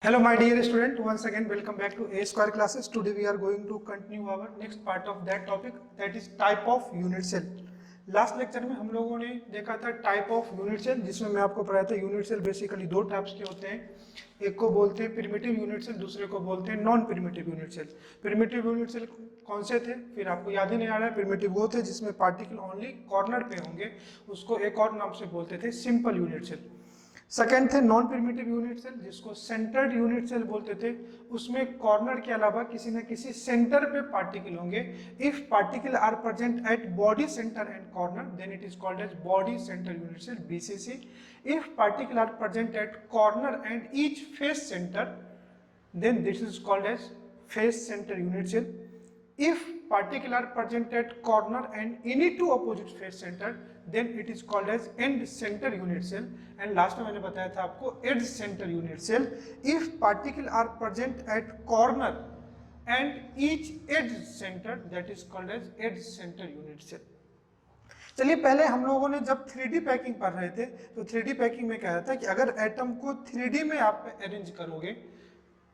Hello my dear student, once again welcome back to A Square classes. Today we are going to continue our next part of that topic, that is type of unit cell. Last lecture में हम लोगों ने देखा था type of unit cell, जिसमें मैं आपको पढ़ाया था यूनिट सेल बेसिकली दो टाइप्स के होते हैं। एक को बोलते हैं प्रिमिटिव यूनिट सेल, दूसरे को बोलते हैं non primitive unit cell. Primitive unit cell कौन से थे, फिर आपको याद ही नहीं आ रहा है। प्रिमिटिव वो थे जिसमें पार्टिकल ओनली कॉर्नर पे होंगे, उसको एक और नाम से बोलते थे सिंपल यूनिट सेल। सेकेंड थे नॉन प्रिमिटिव यूनिट सेल, जिसको सेंटर्ड यूनिट सेल बोलते थे। उसमें कॉर्नर के अलावा किसी न किसी सेंटर पे पार्टिकल होंगे। If particle are present at body centre and corner then it is called as body centre unit cell, BCC. If particle are present at corner and each face centre then this is called as face center unit cell. If particle are present at corner and any two opposite face center then it is called as end center unit cell. And last में मैंने बताया था आपको edge center unit cell. If particle are present at corner and each edge center that is called as edge center unit cell. चलिए पहले हम लोगों ने जब 3D पैकिंग पढ़ रहे थे तो 3D पैकिंग में कहा था कि अगर एटम को 3D में आप अरेंज करोगे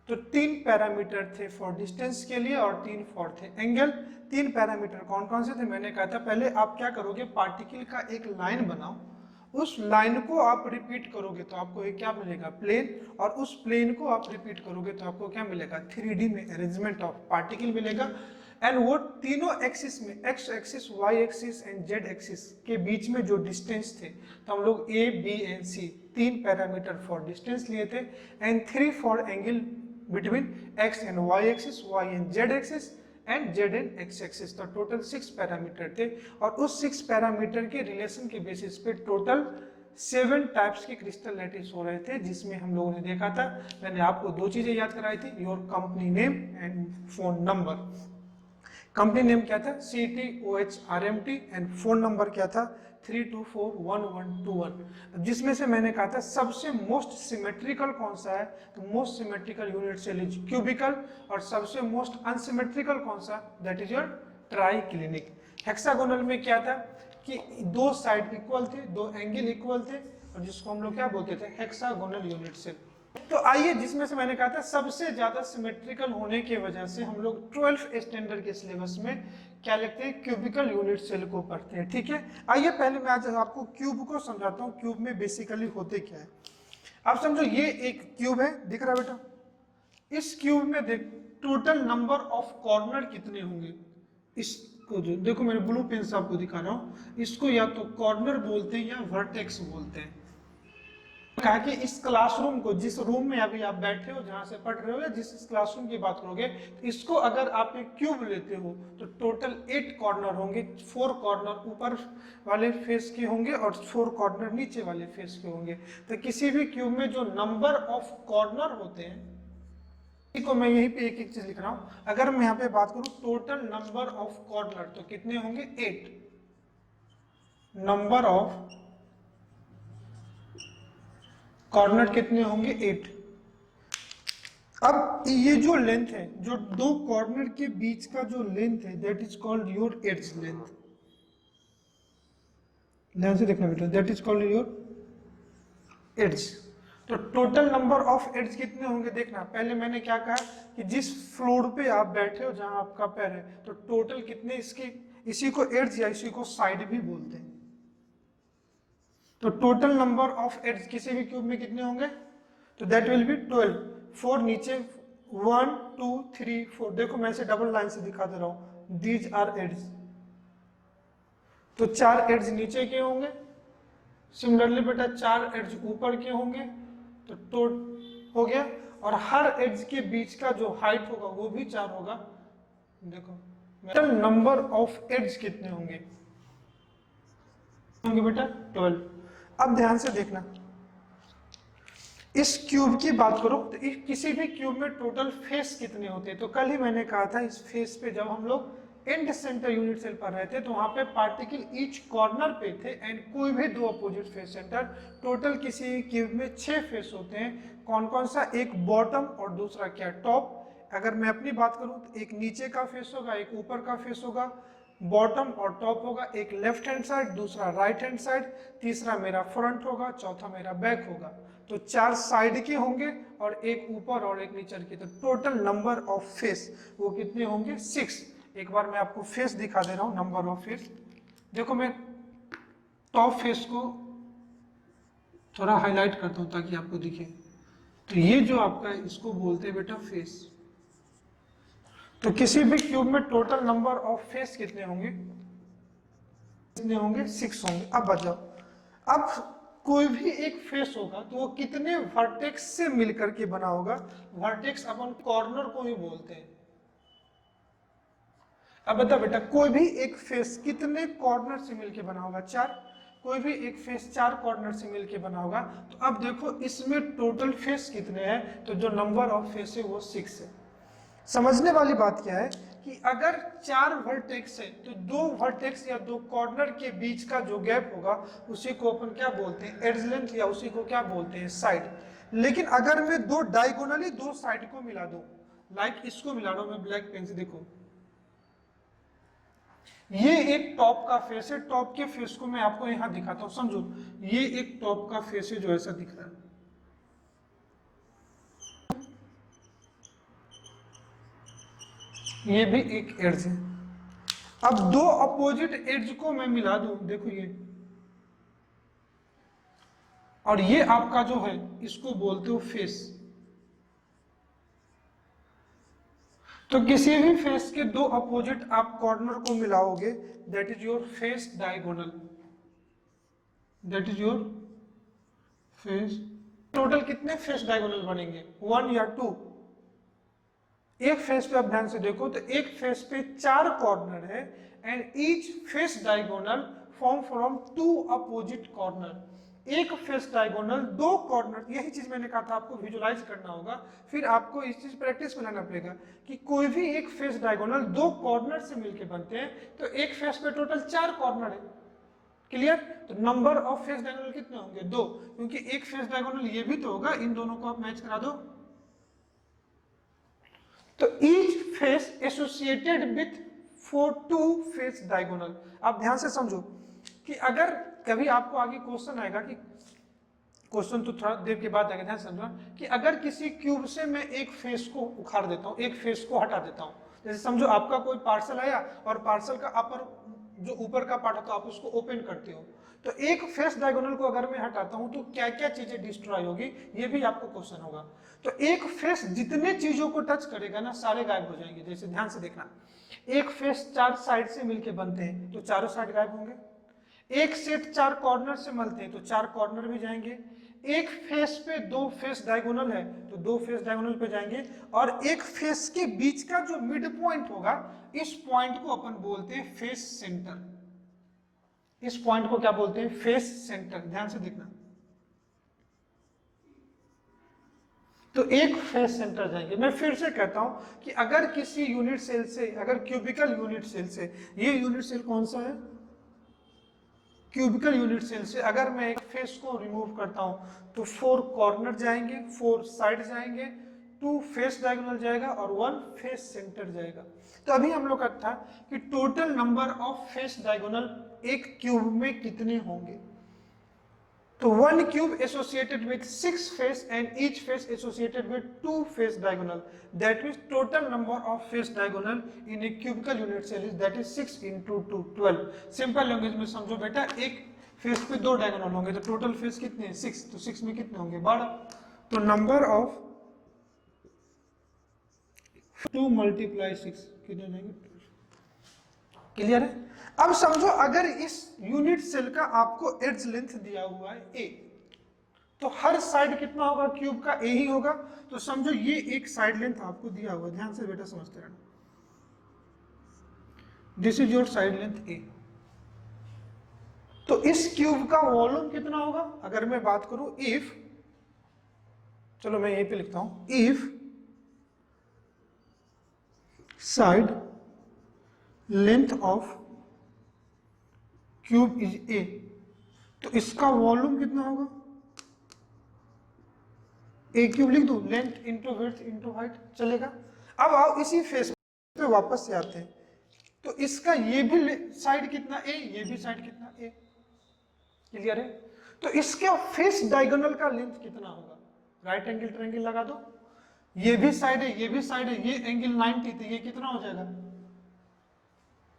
तो तीन पैरामीटर थे फॉर डिस्टेंस के लिए और तीन फॉर थे एंगल। तीन पैरामीटर कौन कौन से थे मैंने कहा था, पहले आप क्या करोगे, पार्टिकल का एक लाइन बनाओ, उस लाइन को आप रिपीट करोगे तो आपको एक क्या मिलेगा, प्लेन, और उस प्लेन को आप रिपीट करोगे तो आपको क्या मिलेगा, 3D में अरेंजमेंट ऑफ पार्टिकल मिलेगा। एंड वो तीनों एक्सिस में X axis, Y axis and Z axis के बीच में जो डिस्टेंस थे तो हम लोग A, B एंड C तीन पैरामीटर फॉर डिस्टेंस लिए थे and 3 for angle between x and y axis, y and z axis and z and x axis। तो टोटल 6 पैरामीटर थे और उस 6 पैरामीटर के रिलेशन के बेसिस पे टोटल 7 टाइप्स के क्रिस्टल लैटिस हो रहे थे, जिसमें हम लोगों ने देखा था, मैंने आपको दो चीजें याद कराई थी, your company name and phone number. Company name क्या था, CTOHRMT एंड फोन नंबर क्या था, 3241121। जिसमें से मैंने कहा था सबसे मोस्ट सिमेट्रिकल कौन सा है, तो most symmetrical unit cell is cubical, और सबसे मोस्ट अनसिमेट्रिकल कौन सा, that is your triclinic. Hexagonal में क्या था कि दो साइड इक्वल थे, दो एंगल इक्वल थे, और जिसको हम लोग क्या बोलते थे, हेक्सागोनल यूनिट सेल। तो आइए, जिसमें से मैंने कहा था सबसे ज्यादा सिमेट्रिकल होने की वजह से हम लोग 12th स्टैंडर्ड के सिलेबस में क्या लिखते हैं, क्यूबिकल यूनिट सेल को पढ़ते हैं। ठीक है, आइए पहले मैं आज आपको क्यूब को समझाता हूँ, क्यूब में बेसिकली होते क्या है। आप समझो ये एक क्यूब है, दिख रहा है बेटा, इस क्यूब में देख टोटल नंबर ऑफ कॉर्नर कितने होंगे। इसको जो देखो मैंने ब्लू पेन से आपको दिखा रहा हूँ, इसको या तो कॉर्नर बोलते हैं या वर्टेक्स बोलते हैं। कहा कि इस क्लासरूम को, जिस रूम में अभी आप बैठे हो, जहां से पढ़ रहे हो, या जिस क्लासरूम की बात करोगे, तो इसको अगर आप एक क्यूब लेते हो तो टोटल 8 कॉर्नर होंगे। 4 कॉर्नर ऊपर वाले फेस के होंगे और 4 कॉर्नर नीचे वाले फेस के होंगे। तो किसी भी क्यूब में जो नंबर ऑफ कॉर्नर होते हैं, को मैं यहीं पे एक एक चीज लिख रहा हूं। अगर मैं यहाँ पे बात करूं टोटल नंबर ऑफ कॉर्नर तो कितने होंगे, 8। नंबर ऑफ कॉर्नर कितने होंगे, 8। अब ये जो लेंथ है, जो दो कॉर्नर के बीच का जो लेंथ है, that is called your edge length. ध्यान से देखना बेटा, that is called your edge. तो टोटल नंबर ऑफ एड्ज कितने होंगे देखना। पहले मैंने क्या कहा कि जिस फ्लोर पे आप बैठे हो, जहां आपका पैर है, तो टोटल कितने इसके, इसी को एड्ज या इसी को साइड भी बोलते हैं। तो टोटल नंबर ऑफ एड्स किसी भी क्यूब में कितने होंगे, तो दैट विल बी 12। 4 नीचे, 1 2 3 4। देखो मैं इसे डबल लाइन से दिखा दे रहा हूं, दीज आर एड्स। तो 4 एड्स नीचे के होंगे, सिमिलरली बेटा 4 एड्स ऊपर के होंगे, तो टोट हो गया। और हर एड्स के बीच का जो हाइट होगा वो भी 4 होगा। देखो टोटल नंबर ऑफ एड्स कितने होंगे बेटा, 12। अब ध्यान से देखना, इस क्यूब की बात करो तो किसी भी क्यूब में टोटल फेस कितने होते हैं। तो कल ही मैंने कहा था इस फेस पे जब हम लोग एंड सेंटर यूनिट सेल पढ़ रहे थे तो वहां पे पार्टिकल ईच कॉर्नर पे थे एंड कोई भी दो अपोजिट फेस सेंटर। टोटल किसी क्यूब में 6 फेस होते हैं। कौन कौन सा, एक बॉटम और दूसरा क्या, टॉप। अगर मैं अपनी बात करूं तो एक नीचे का फेस होगा, एक ऊपर का फेस होगा, बॉटम और टॉप होगा, एक लेफ्ट हैंड साइड, दूसरा राइट हैंड साइड, तीसरा मेरा फ्रंट होगा, चौथा मेरा बैक होगा। तो 4 साइड के होंगे और एक ऊपर और एक नीचे के। तो टोटल नंबर ऑफ फेस वो कितने होंगे? 6। एक बार मैं आपको फेस दिखा दे रहा हूं, नंबर ऑफ फेस। देखो मैं टॉप फेस को थोड़ा हाईलाइट करता हूं ताकि आपको दिखे। तो ये जो आपका है इसको बोलते हैं बेटा फेस। तो किसी भी क्यूब में टोटल नंबर ऑफ फेस कितने होंगे? कितने होंगे? 6 होंगे। अब बताओ, अब कोई भी एक फेस होगा तो वो कितने वर्टेक्स से मिलकर के बना होगा? वर्टेक्स अपन कॉर्नर को ही बोलते हैं। अब बता बेटा, कोई भी एक फेस कितने कॉर्नर से मिलकर बना होगा? 4। कोई भी एक फेस 4 कॉर्नर से मिलकर बना होगा। तो अब देखो इसमें टोटल फेस कितने हैं? तो जो नंबर ऑफ फेस है वो 6 है। समझने वाली बात क्या है कि अगर 4 वर्टेक्स है तो 2 वर्टेक्स या 2 कॉर्नर के बीच का जो गैप होगा उसी को अपन क्या बोलते हैं? एज लेंथ, या उसी को क्या बोलते हैं? साइड। लेकिन अगर मैं 2 डायगोनली 2 साइड को मिला दूं, लाइक इसको मिला रहा हूं मैं ब्लैक पेन से, देखो ये एक टॉप का फेस है। टॉप के फेस को मैं आपको यहां दिखाता हूं, समझो। ये एक टॉप का फेस है जो ऐसा दिख रहा है, ये भी एक एड्ज है। अब 2 अपोजिट एड्ज को मैं मिला दूं, देखो ये, और ये आपका जो है इसको बोलते हो फेस। तो किसी भी फेस के 2 अपोजिट आप कॉर्नर को मिलाओगे, that is your face diagonal. That is your face. Total कितने फेस डायगोनल बनेंगे? 1 या 2? एक फेस पे आप ध्यान से देखो तो एक फेस पे 4 कॉर्नर है and each face diagonal form from 2 opposite corner. एक फेस डायगोनल 2 कॉर्नर, यही चीज मैंने कहा था आपको विजुलाइज करना होगा। फिर आपको इस चीज प्रैक्टिस में लाना पड़ेगा कि कोई भी एक फेस डायगोनल 2 कॉर्नर से मिलकर बनते हैं। तो एक फेस पे टोटल 4 कॉर्नर है। क्लियर? तो नंबर ऑफ फेस डायगोनल कितने होंगे? 2, क्योंकि एक फेस डायगोनल ये भी तो होगा। इन दोनों को आप मैच करा दो। तो each face associated with 2 face diagonal. आप ध्यान से समझो कि अगर कभी आपको आगे क्वेश्चन आएगा, कि क्वेश्चन तो थोड़ा देर के बाद आएगा, ध्यान समझो कि अगर किसी क्यूब से मैं एक फेस को उखाड़ देता हूं, एक फेस को हटा देता हूं, जैसे समझो आपका कोई पार्सल आया और पार्सल का अपर जो ऊपर का पार्ट होता है आप उसको ओपन करते हो, तो एक फेस डायगोनल को अगर मैं हटाता हूं तो क्या क्या चीजें डिस्ट्रॉय होगी, ये भी आपको क्वेश्चन होगा। तो एक फेस जितने चीजों को टच करेगा ना, सारे गायब हो जाएंगे। जैसे ध्यान से देखना, एक फेस 4 साइड से मिलके बनते हैं तो चारों साइड गायब होंगे। एक सेट 4 कॉर्नर से मिलते हैं तो 4 कॉर्नर भी जाएंगे। एक फेस पे 2 फेस डायगोनल है तो 2 फेस डायगोनल पे जाएंगे। और एक फेस के बीच का जो मिड पॉइंट होगा, इस पॉइंट को अपन बोलते हैं फेस सेंटर। इस पॉइंट को क्या बोलते हैं? Face centre. ध्यान से देखना, तो एक फेस सेंटर जाएंगे। मैं फिर से कहता हूं कि अगर किसी यूनिट सेल से, अगर क्यूबिकल यूनिट सेल से, ये यूनिट सेल कौन सा है? क्यूबिकल यूनिट सेल से अगर मैं एक फेस को रिमूव करता हूं तो 4 कॉर्नर जाएंगे, 4 साइड जाएंगे, 2 फेस डायगोनल जाएगा और 1 फेस सेंटर जाएगा। तो अभी हम लोग का था कि total number of face diagonal एक क्यूब में कितने होंगे। तो 1 cube associated with 6 face and each face associated with 2 face diagonal. That means total number of face diagonal in a cubical unit cell is, that is 6 into 2, 12. Simple language में समझो बेटा, एक face पे 2 diagonal होंगे तो total face कितने हैं? 6। तो 6 में कितने होंगे? 12। तो नंबर ऑफ 2 मल्टीप्लाई 6 कितने जाएंगे? क्लियर है? अब समझो अगर इस यूनिट सेल का आपको एज लेंथ दिया हुआ है a, तो हर साइड कितना होगा क्यूब का? a ही होगा। तो समझो ये एक साइड लेंथ आपको दिया हुआ, ध्यान से बेटा समझते रहना, this is your side length a। तो इस क्यूब का वॉल्यूम कितना होगा? अगर मैं बात करूं इफ, चलो मैं यहीं पे लिखता हूं, if side length of cube is a, तो इसका वॉल्यूम कितना होगा? a क्यूब लिख दो, length into width into height, चलेगा? अब आओ इसी फेस पे वापस से आते हैं। तो इसका ये भी साइड कितना ए, ये भी साइड कितना ए, क्लियर है। तो इसके फेस डायगोनल का लेंथ कितना होगा, राइट एंगल ट्रायंगल लगा दो, ये भी साइड है ये भी साइड है, ये एंगल 90, तो ये कितना हो जाएगा,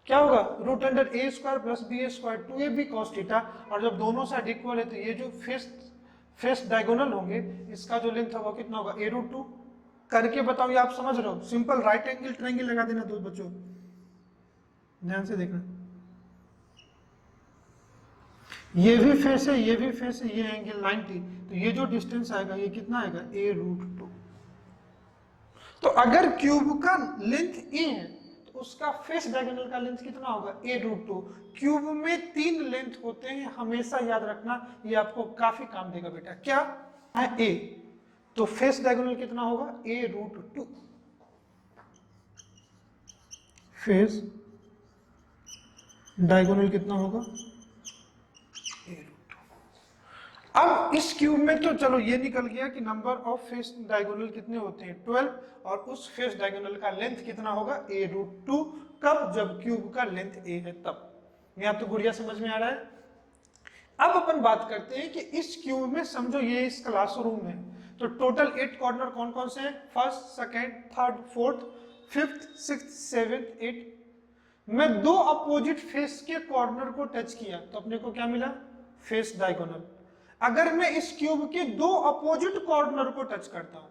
क्या होगा, रूट अंडर ए स्क्वायर प्लस बी ए स्क्वायर 2ab cos थीटा। और जब दोनों साइड इक्वल है तो ये जो फेस डायगोनल होंगे इसका जो लेंथ होगा कितना होगा, a रूट 2। करके बताओ, ये आप समझ रहे हो, सिंपल राइट एंगल ट्रायंगल लगा देना दो बच्चों, ध्यान से देखना, ये भी फेस है ये भी फेस है, ये एंगल 90, तो ये जो डिस्टेंस आएगा ये कितना आएगा, a रूट 2। तो अगर क्यूब का लेंथ a है तो उसका फेस डायगोनल का लेंथ कितना होगा, a रूट 2। क्यूब में 3 लेंथ होते हैं, हमेशा याद रखना, ये आपको काफी काम देगा बेटा। क्या है a, तो फेस डायगोनल कितना होगा, a रूट 2, फेस डायगोनल कितना होगा, अब इस क्यूब में तो चलो ये निकल गया कि नंबर ऑफ फेस डायगोनल कितने होते हैं 12, और उस फेस डायगोनल का लेंथ कितना होगा, a रूट 2। कब, जब क्यूब का लेंथ a है तब। यहाँ तो गुड़िया समझ में आ रहा है। अब अपन बात करते हैं कि इस क्यूब में समझो ये इस क्लासरूम है, तो टोटल 8 कॉर्नर कौन कौन से हैं, first second third fourth fifth sixth seventh 8। मैं 2 अपोजिट फेस के कॉर्नर को टच किया तो अपने को क्या मिला, फेस डायगोनल। अगर मैं इस क्यूब के 2 अपोजिट कॉर्नर को टच करता हूं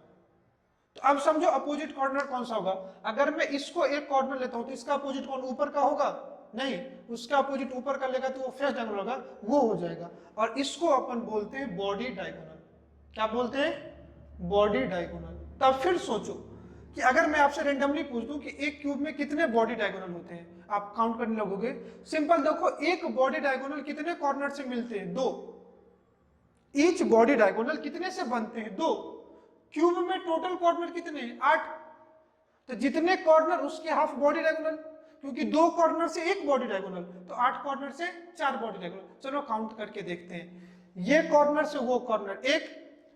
तो अब समझो अपोजिट कॉर्नर कौन सा होगा, अगर मैं इसको एक कॉर्नर लेता हूं तो इसका अपोजिट कौन, ऊपर का होगा, नहीं, उसका अपोजिट ऊपर का लेगा तो वो फेस डायगोनल होगा, वो हो जाएगा। और इसको अपन बोलते हैं बॉडी डायगोनल। क्या बोलते हैं, बॉडी डायगोनल। तब फिर सोचो कि अगर मैं आपसे रेंडमली पूछ दूं कि एक क्यूब में कितने बॉडी डायगोनल होते हैं, आप काउंट करने लगोगे। सिंपल देखो, एक बॉडी डायगोनल कितने कॉर्नर से मिलते हैं, 2। ईच बॉडी डायगोनल कितने से बनते हैं, 2। क्यूब में टोटल कॉर्नर कितने हैं, 8। तो जितने कॉर्नर उसके हाफ बॉडी डायगोनल, क्योंकि 2 कॉर्नर से एक बॉडी डायगोनल, तो 8 कॉर्नर से 4 बॉडी डायगोनल। चलो काउंट करके देखते हैं, ये कॉर्नर से वो कॉर्नर 1,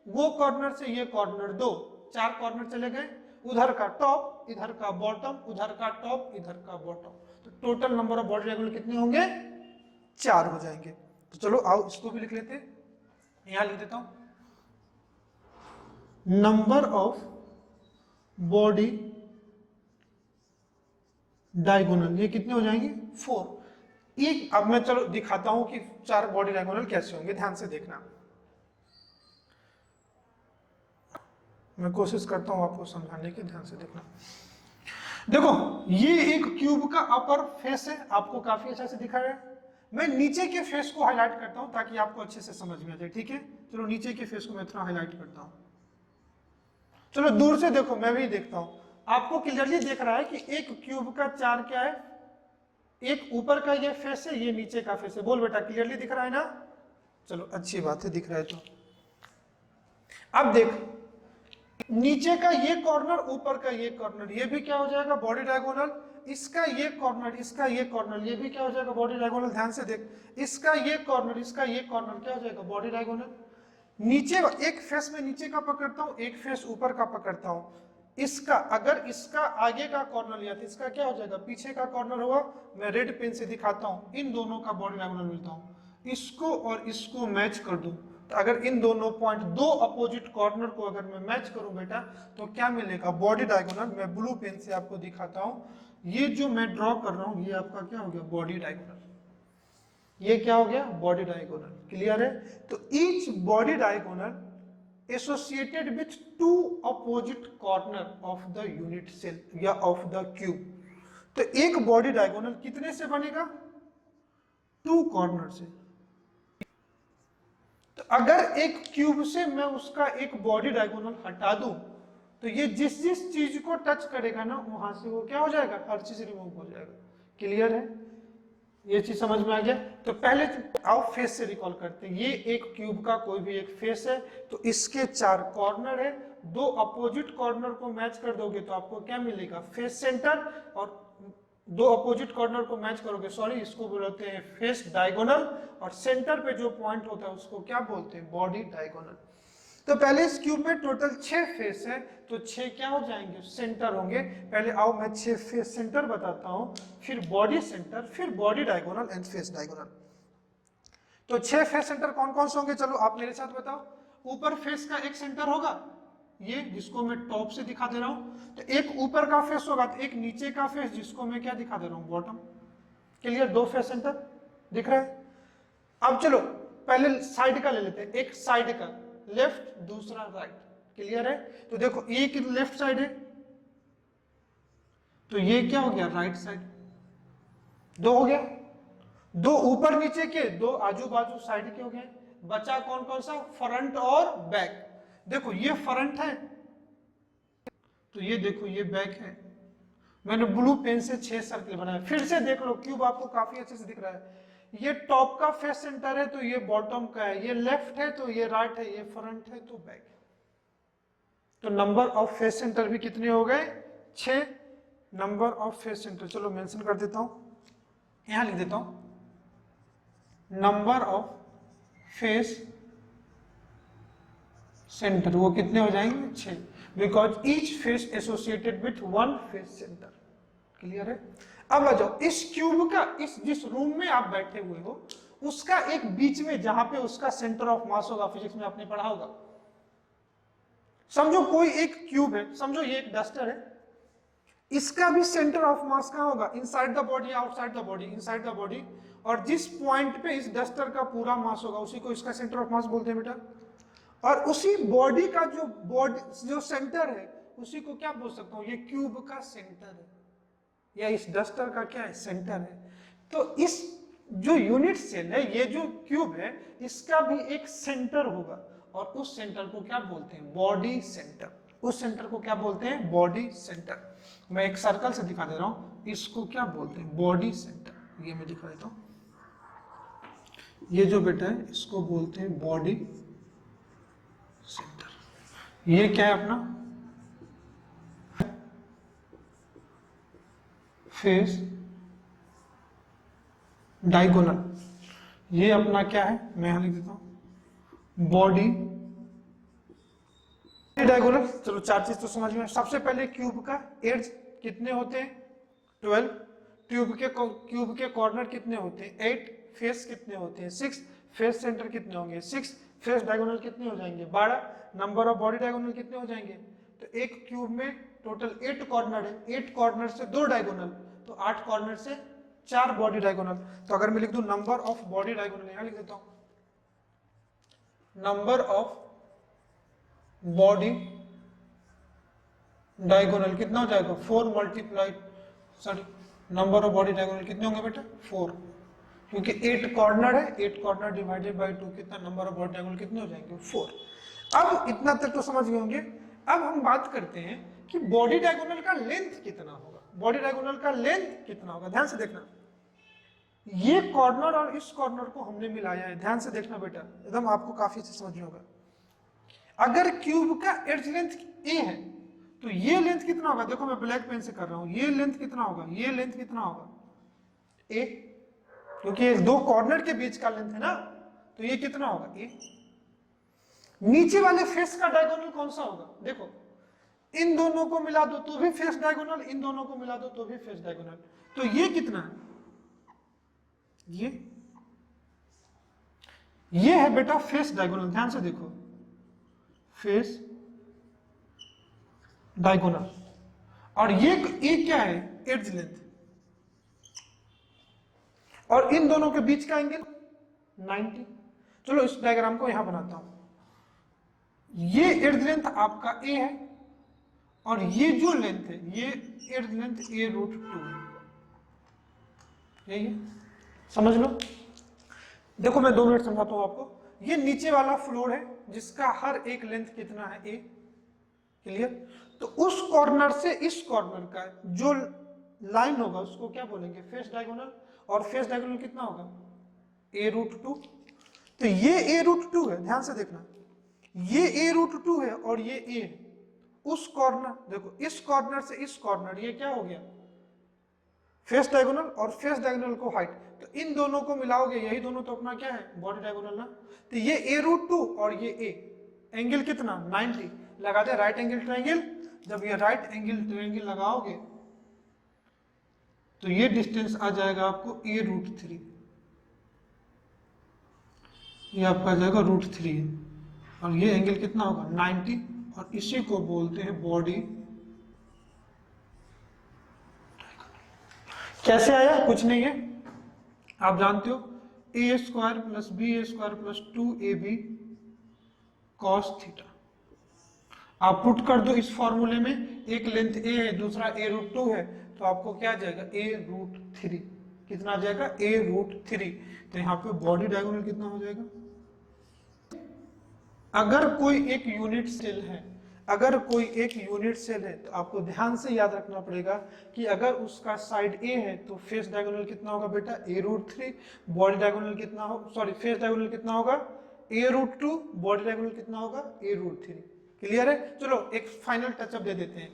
वो कॉर्नर से ये कॉर्नर 2, 4 कॉर्नर चले गए। उधर का टॉप, इधर का बॉटम, उधर का टॉप, इधर का बॉटम, तो total number of body diagonal कितने होंगे, 4 हो जाएंगे। तो चलो आओ इसको भी लिख लेते हैं, यहां लिख देता हूं, नंबर ऑफ बॉडी डायगोनल, ये कितने हो जाएंगे, 4। एक अब मैं चलो दिखाता हूं कि 4 बॉडी डायगोनल कैसे होंगे, ध्यान से देखना। मैं कोशिश करता हूं आपको समझाने की, ध्यान से देखना। देखो, ये एक क्यूब का अपर फेस है, आपको काफी अच्छा से दिखा रहा है। मैं नीचे के फेस को हाईलाइट करता हूं ताकि आपको अच्छे से समझ में आ जाए, ठीक है। चलो नीचे के फेस को मैं थोड़ा हाईलाइट करता हूं। चलो दूर से देखो, मैं भी देखता हूं, आपको क्लियरली दिख रहा है कि एक क्यूब का 4 क्या है, एक ऊपर का ये फेस है, ये नीचे का फेस है। बोल बेटा, क्लियरली दिख रहा है ना, चलो अच्छी बात है, दिख रहा है तो। अब देख, नीचे का ये कॉर्नर, ऊपर का ये कॉर्नर, ये भी क्या हो जाएगा, बॉडी डायगोनल। इसका ये कॉर्नर, इसका ये कॉर्नर, ये भी क्या हो जाएगा, बॉडी डायगोनल। ध्यान से देख, इसका ये कॉर्नर, इसका ये कॉर्नर क्या हो जाएगा, बॉडी डायगोनल। नीचे एक फेस में नीचे का पकड़ता हूं, एक फेस ऊपर का पकड़ता हूं। इसका अगर इसका आगे का कॉर्नर लिया तो इसका क्या हो जाएगा, पीछे का कॉर्नर होगा। मैं रेड पेन से दिखाता हूं, इन दोनों का बॉडी डायगोनल मिलता हूं, इसको और इसको मैच कर दूं तो अगर इन दोनों पॉइंट, 2 अपोजिट कॉर्नर को अगर मैं मैच करूं बेटा तो क्या मिलेगा, बॉडी डायगोनल। मैं ब्लू पेन से आपको दिखाता हूं, ये जो मैं ड्रॉ कर रहा हूं ये आपका क्या हो गया, बॉडी डायगोनल। ये क्या हो गया, बॉडी डायगोनल। क्लियर है। तो each body diagonal associated with 2 opposite corner of the unit cell या ऑफ द क्यूब। तो एक बॉडी डायगोनल कितने से बनेगा, 2 कॉर्नर से। तो अगर एक क्यूब से मैं उसका एक बॉडी डायगोनल हटा दूं तो ये जिस जिस चीज को टच करेगा ना वहां से वो क्या हो जाएगा, हर चीज रिमूव हो जाएगा। क्लियर है, ये चीज समझ में आ गया। तो पहले आओ फेस से रिकॉल करते हैं। ये एक क्यूब का कोई भी एक फेस है, तो इसके 4 कॉर्नर है, 2 अपोजिट कॉर्नर को मैच कर दोगे तो आपको क्या मिलेगा, फेस सेंटर। और 2 अपोजिट कॉर्नर को मैच करोगे, सॉरी इसको बोलते हैं फेस डायगोनल, और सेंटर पे जो पॉइंट होता है उसको क्या बोलते हैं, बॉडी डायगोनल। तो पहले इस क्यूब में टोटल 6 फेस है, तो 6 क्या हो जाएंगे, सेंटर होंगे। पहले आओ मैं 6 फेस सेंटर बताता हूं, फिर बॉडी सेंटर, फिर body diagonal and face diagonal. तो 6 फेस सेंटर कौन कौन से होंगे, चलो आप मेरे साथ बताओ। ऊपर फेस का एक सेंटर होगा, ये जिसको मैं टॉप से दिखा दे रहा हूं, तो एक ऊपर का फेस होगा, तो एक नीचे का फेस जिसको मैं क्या दिखा दे रहा हूं, बॉटम। क्लियर, 2 फेस सेंटर दिख रहा है। अब चलो पहले साइड का ले लेते हैं, एक साइड का लेफ्ट, दूसरा राइट। क्लियर है, तो देखो ये की लेफ्ट साइड है, तो ये क्या हो गया, राइट साइड। 2 हो गया, 2 ऊपर नीचे के, 2 आजू बाजू साइड के हो गए। बचा कौन कौन सा, फ्रंट और बैक। देखो ये फ्रंट है, तो ये देखो ये बैक है। मैंने ब्लू पेन से 6 सर्कल बनाए, फिर से देख लो, क्यूब आपको काफी अच्छे से दिख रहा है। ये टॉप का फेस सेंटर है, तो ये बॉटम का है, ये लेफ्ट है तो ये राइट है, ये फ्रंट है तो बैक है। तो नंबर ऑफ फेस सेंटर भी कितने हो गए, 6 नंबर ऑफ फेस सेंटर। चलो मेंशन कर देता हूं, यहां लिख देता हूं, नंबर ऑफ फेस सेंटर वो कितने हो जाएंगे, 6, because each face associated with 1 face centre. Clear है। अब आ जाओ, इस क्यूब का, इस जिस रूम में आप बैठे हुए हो उसका एक बीच में जहां पे उसका सेंटर ऑफ मास होगा, फिजिक्स में आपने पढ़ा होगा। समझो कोई एक क्यूब है, समझो ये एक डस्टर है, इसका भी सेंटर ऑफ मास कहां होगा, inside the body, outside the body, inside the body. और जिस पॉइंट पे इस डस्टर का पूरा मास होगा उसी को इसका सेंटर ऑफ मास बोलते हैं बेटा। और उसी बॉडी का जो सेंटर है उसी को क्या बोल सकता हूं, ये क्यूब का सेंटर है, या इस डस्टर का क्या है, सेंटर है। तो इस जो यूनिट सेल है, ये जो क्यूब है, इसका भी एक सेंटर होगा, और उस सेंटर को क्या बोलते हैं, बॉडी सेंटर। उस सेंटर को क्या बोलते हैं, बॉडी सेंटर। मैं एक सर्कल से दिखा दे रहा हूं, इसको क्या बोलते हैं, बॉडी सेंटर। ये मैं दिखा देता हूं, ये जो बेटा है इसको बोलते हैं बॉडी सेंटर। ये क्या है अपना फेस डायगोनल, ये अपना क्या है, मैं यहां लिख देता हूं बॉडी डायगोनल। चलो 4 चीज तो समझ में। सबसे पहले क्यूब का एड्ज कितने होते हैं, 12। क्यूब के कॉर्नर कितने होते हैं, 8। फेस कितने होते हैं, 6। फेस सेंटर कितने होंगे, 6। फेस डायगोनल कितने हो जाएंगे, 12। नंबर ऑफ बॉडी डायगोनल कितने हो जाएंगे, तो एक क्यूब में टोटल 8 कॉर्नर है, 8 कॉर्नर से 2 डायगोनल, तो 8 कॉर्नर से 4 बॉडी डायगोनल। तो अगर मैं लिख दूं नंबर ऑफ बॉडी डायगोनल, यहां लिख देता हूं, नंबर ऑफ बॉडी डायगोनल कितना हो जाएगा, 4 multiplied, sorry, number of body diagonal कितने होंगे बेटा, 4, क्योंकि 8 कॉर्नर है, 8 कॉर्नर डिवाइडेड बाय 2 कितना, नंबर ऑफ बॉडी डायगोनल कितने हो जाएंगे, 4। अब इतना तक तो समझ गए होंगे। अब हम बात करते हैं कि बॉडी डायगोनल का लेंथ कितना होगा। बॉडी डायगोनल का लेंथ कितना होगा, ध्यान से देखना, ये कॉर्नर और इस कॉर्नर को हमने मिलाया है, ध्यान से देखना बेटा, एकदम आपको काफी अच्छे समझ में होगा। अगर क्यूब का एड्ज लेंथ ए है तो ये लेंथ कितना होगा, देखो मैं ब्लैक पेन से कर रहा हूं, ये लेंथ कितना होगा, ये लेंथ कितना होगा, ए, क्योंकि ये 2 कॉर्नर के बीच का लेंथ है ना, तो ये कितना होगा, ए। नीचे वाले फेस का डायगोनल कौन सा होगा, देखो इन दोनों को मिला दो तो भी फेस डायगोनल, इन दोनों को मिला दो तो भी फेस डायगोनल, तो ये कितना है, ये है बेटा फेस डायगोनल। ध्यान से देखो, फेस डायगोनल। और ये क्या है, एड्ज लेंथ, और इन दोनों के बीच का एंगल 90। चलो इस डायग्राम को यहां बनाता हूं, ये एड्ज लेंथ आपका ए है, और ये जो लेंथ है ये एड्ज लेंथ a√2 है, यही है, समझ लो। देखो मैं 2 मिनट समझाता हूं आपको। ये नीचे वाला फ्लोर है जिसका हर एक लेंथ कितना है, a। क्लियर। तो उस कॉर्नर से इस कॉर्नर का जो लाइन होगा उसको क्या बोलेंगे, फेस डायगोनल। और फेस डायगोनल कितना होगा, a√2। तो ये a√2 है, ध्यान से देखना, ये a√2 है और ये a है। उस कॉर्नर, देखो इस कॉर्नर से इस कॉर्नर, ये क्या हो गया, फेस डायगोनल, और फेस डायगोनल को हाइट, तो इन दोनों को मिलाओगे, यही दोनों तो अपना क्या है, बॉडी डायगोनल ना। तो ये a√2 और ये a, एंगल कितना 90, लगा दे राइट एंगल ट्रायंगल। जब ये राइट एंगल ट्रायंगल लगाओगे तो ये डिस्टेंस आ जाएगा आपको a√3, ये आपका आ जाएगा √3 और ये एंगल कितना होगा 90 और इसी को बोलते हैं बॉडी। कैसे आया? कुछ नहीं है, आप जानते हो a² + b² + 2ab cos theta. आप पुट कर दो इस फॉर्मूले में, एक लेंथ a है दूसरा a√2 है, तो आपको क्या आ जाएगा a√3। कितना आ जाएगा a√3। तो यहाँ पे बॉडी डायगोनल कितना हो जाएगा? अगर कोई एक यूनिट सेल है, अगर कोई एक यूनिट सेल है तो आपको ध्यान से याद रखना पड़ेगा कि अगर उसका साइड a है तो फेस डायगोनल कितना होगा बेटा a√3, बॉडी डायगोनल कितना हो, सॉरी फेस डायगोनल कितना होगा a√2, बॉडी डायगोनल कितना होगा a√3। क्लियर है? चलो एक फाइनल टचअप दे देते हैं।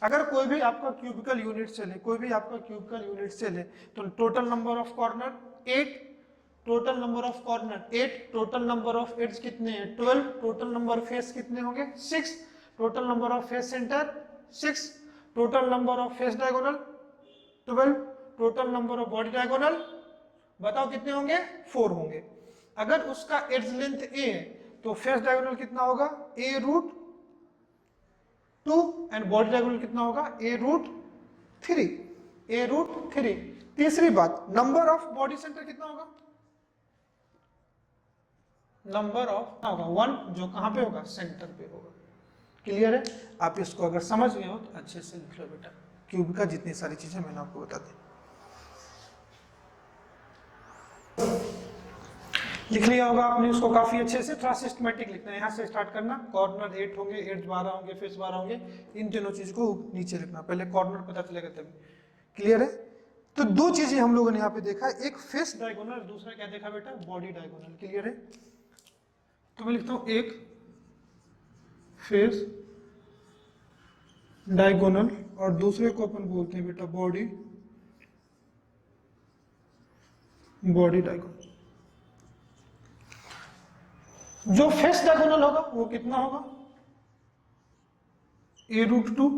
अगर कोई भी आपका क्यूबिकल यूनिट सेल है, कोई भी आपका क्यूबिकल यूनिट सेल है, तो total number of corner 8, total number of corner 8, total number of edges कितने हैं 12, टोटल नंबर फेस कितने होंगे 6, total number of face centre 6, total number of face diagonal 12, total number of body diagonal बताओ कितने होंगे 4 होंगे। अगर उसका एड्स लेंथ a है तो फेस डायगोनल कितना होगा a√2 एंड बॉडी डायगोनल कितना होगा a√3, a√3। तीसरी बात, नंबर ऑफ बॉडी सेंटर कितना होगा? नंबर ऑफ होगा 1, जो कहां पे होगा सेंटर पे होगा। क्लियर है? आप इसको अगर समझ गए हो तो अच्छे से लिख लो बेटा, क्यूब का जितनी सारी चीजें मैंने आपको बता दी। लिख लिया होगा आपने उसको काफी अच्छे से। थोड़ा सिस्टमेटिक लिखना है, यहाँ से स्टार्ट करना। कॉर्नर 8 होंगे, एड्स 12 होंगे, फेस 12 होंगे, इन तीनों चीज को नीचे लिखना, पहले कॉर्नर पता चलेगा तभी। क्लियर है? तो दो चीजें हम लोगों ने यहाँ पे देखा, एक फेस डायगोनल, दूसरा क्या देखा बेटा बॉडी डायगोनल। क्लियर है? तो मैं लिखता हूं एक फेस डायगोनल और दूसरे को अपन बोलते हैं बेटा बॉडी डायगोनल। जो फेस डायगोनल होगा वो कितना होगा a√2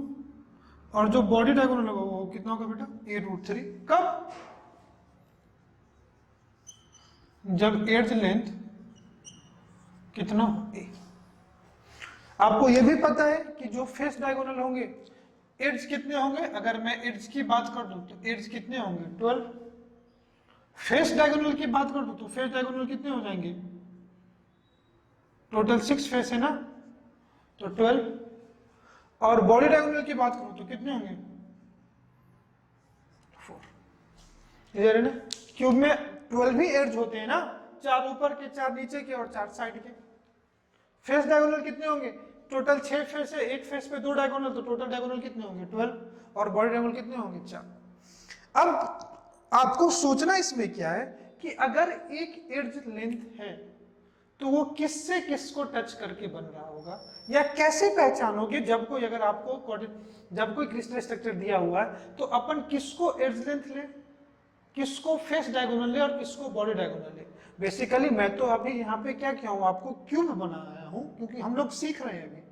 और जो बॉडी डायगोनल होगा वो कितना होगा बेटा a√3। कब? जब एड्ज लेंथ कितना a। आपको यह भी पता है कि जो फेस डायगोनल होंगे एड्स कितने होंगे? अगर मैं एड्स की बात कर दूं तो एड्स कितने होंगे 12। फेस डायगोनल की बात कर दूं तो फेस डायगोनल कितने हो जाएंगे? टोटल 6 फेस है ना, तो 12। और बॉडी डायगोनल की बात करूं तो कितने होंगे 4। क्लियर है ना? क्यूब में 12 ही एड्ज होते हैं ना, 4 ऊपर के, 4 नीचे के और 4 साइड के। फेस डायगोनल कितने होंगे? टोटल 6 फेस है, एक फेस पे 2 डायगोनल, तो टोटल डायगोनल कितने होंगे 12 और बॉडी डायगोनल कितने होंगे 4। अब आपको सोचना इसमें क्या है कि अगर एक एड्ज लेंथ है तो वो किससे किसको टच करके बन रहा होगा, या कैसे पहचानोगे जब कोई, अगर आपको जब कोई क्रिस्टल स्ट्रक्चर दिया हुआ है तो अपन किसको एड्ज लेंथ ले, किसको फेस डायगोनल ले और किसको बॉडी डायगोनल ले। बेसिकली मैं तो अभी यहाँ पे क्या किया हूँ, आपको क्यूब बनाया हूँ क्योंकि हम लोग सीख रहे हैं अभी।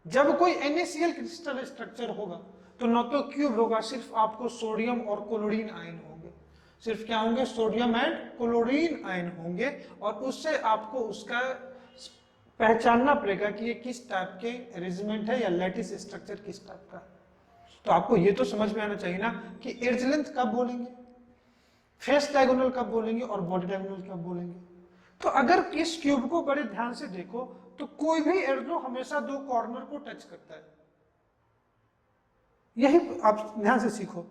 जब कोई NaCl क्रिस्टल स्ट्रक्चर होगा तो न तो क्यूब होगा, सिर्फ आपको सोडियम और क्लोरीन आयन होंगे, सिर्फ क्या होंगे सोडियम एंड क्लोरीन आयन होंगे, और उससे आपको उसका पहचानना पड़ेगा कि ये किस टाइप के अरेंजमेंट है या लैटिस स्ट्रक्चर किस टाइप का। तो आपको ये तो समझ में आना चाहिए ना कि एड्ज लेंथ कब बोलेंगे, फेस डायगोनल कब बोलेंगे और बॉडी डायगोनल कब बोलेंगे। तो अगर इस क्यूब को बड़े ध्यान से देखो तो कोई भी एड्ज हमेशा 2 कॉर्नर को टच करता है, यही आप ध्यान से सीखो।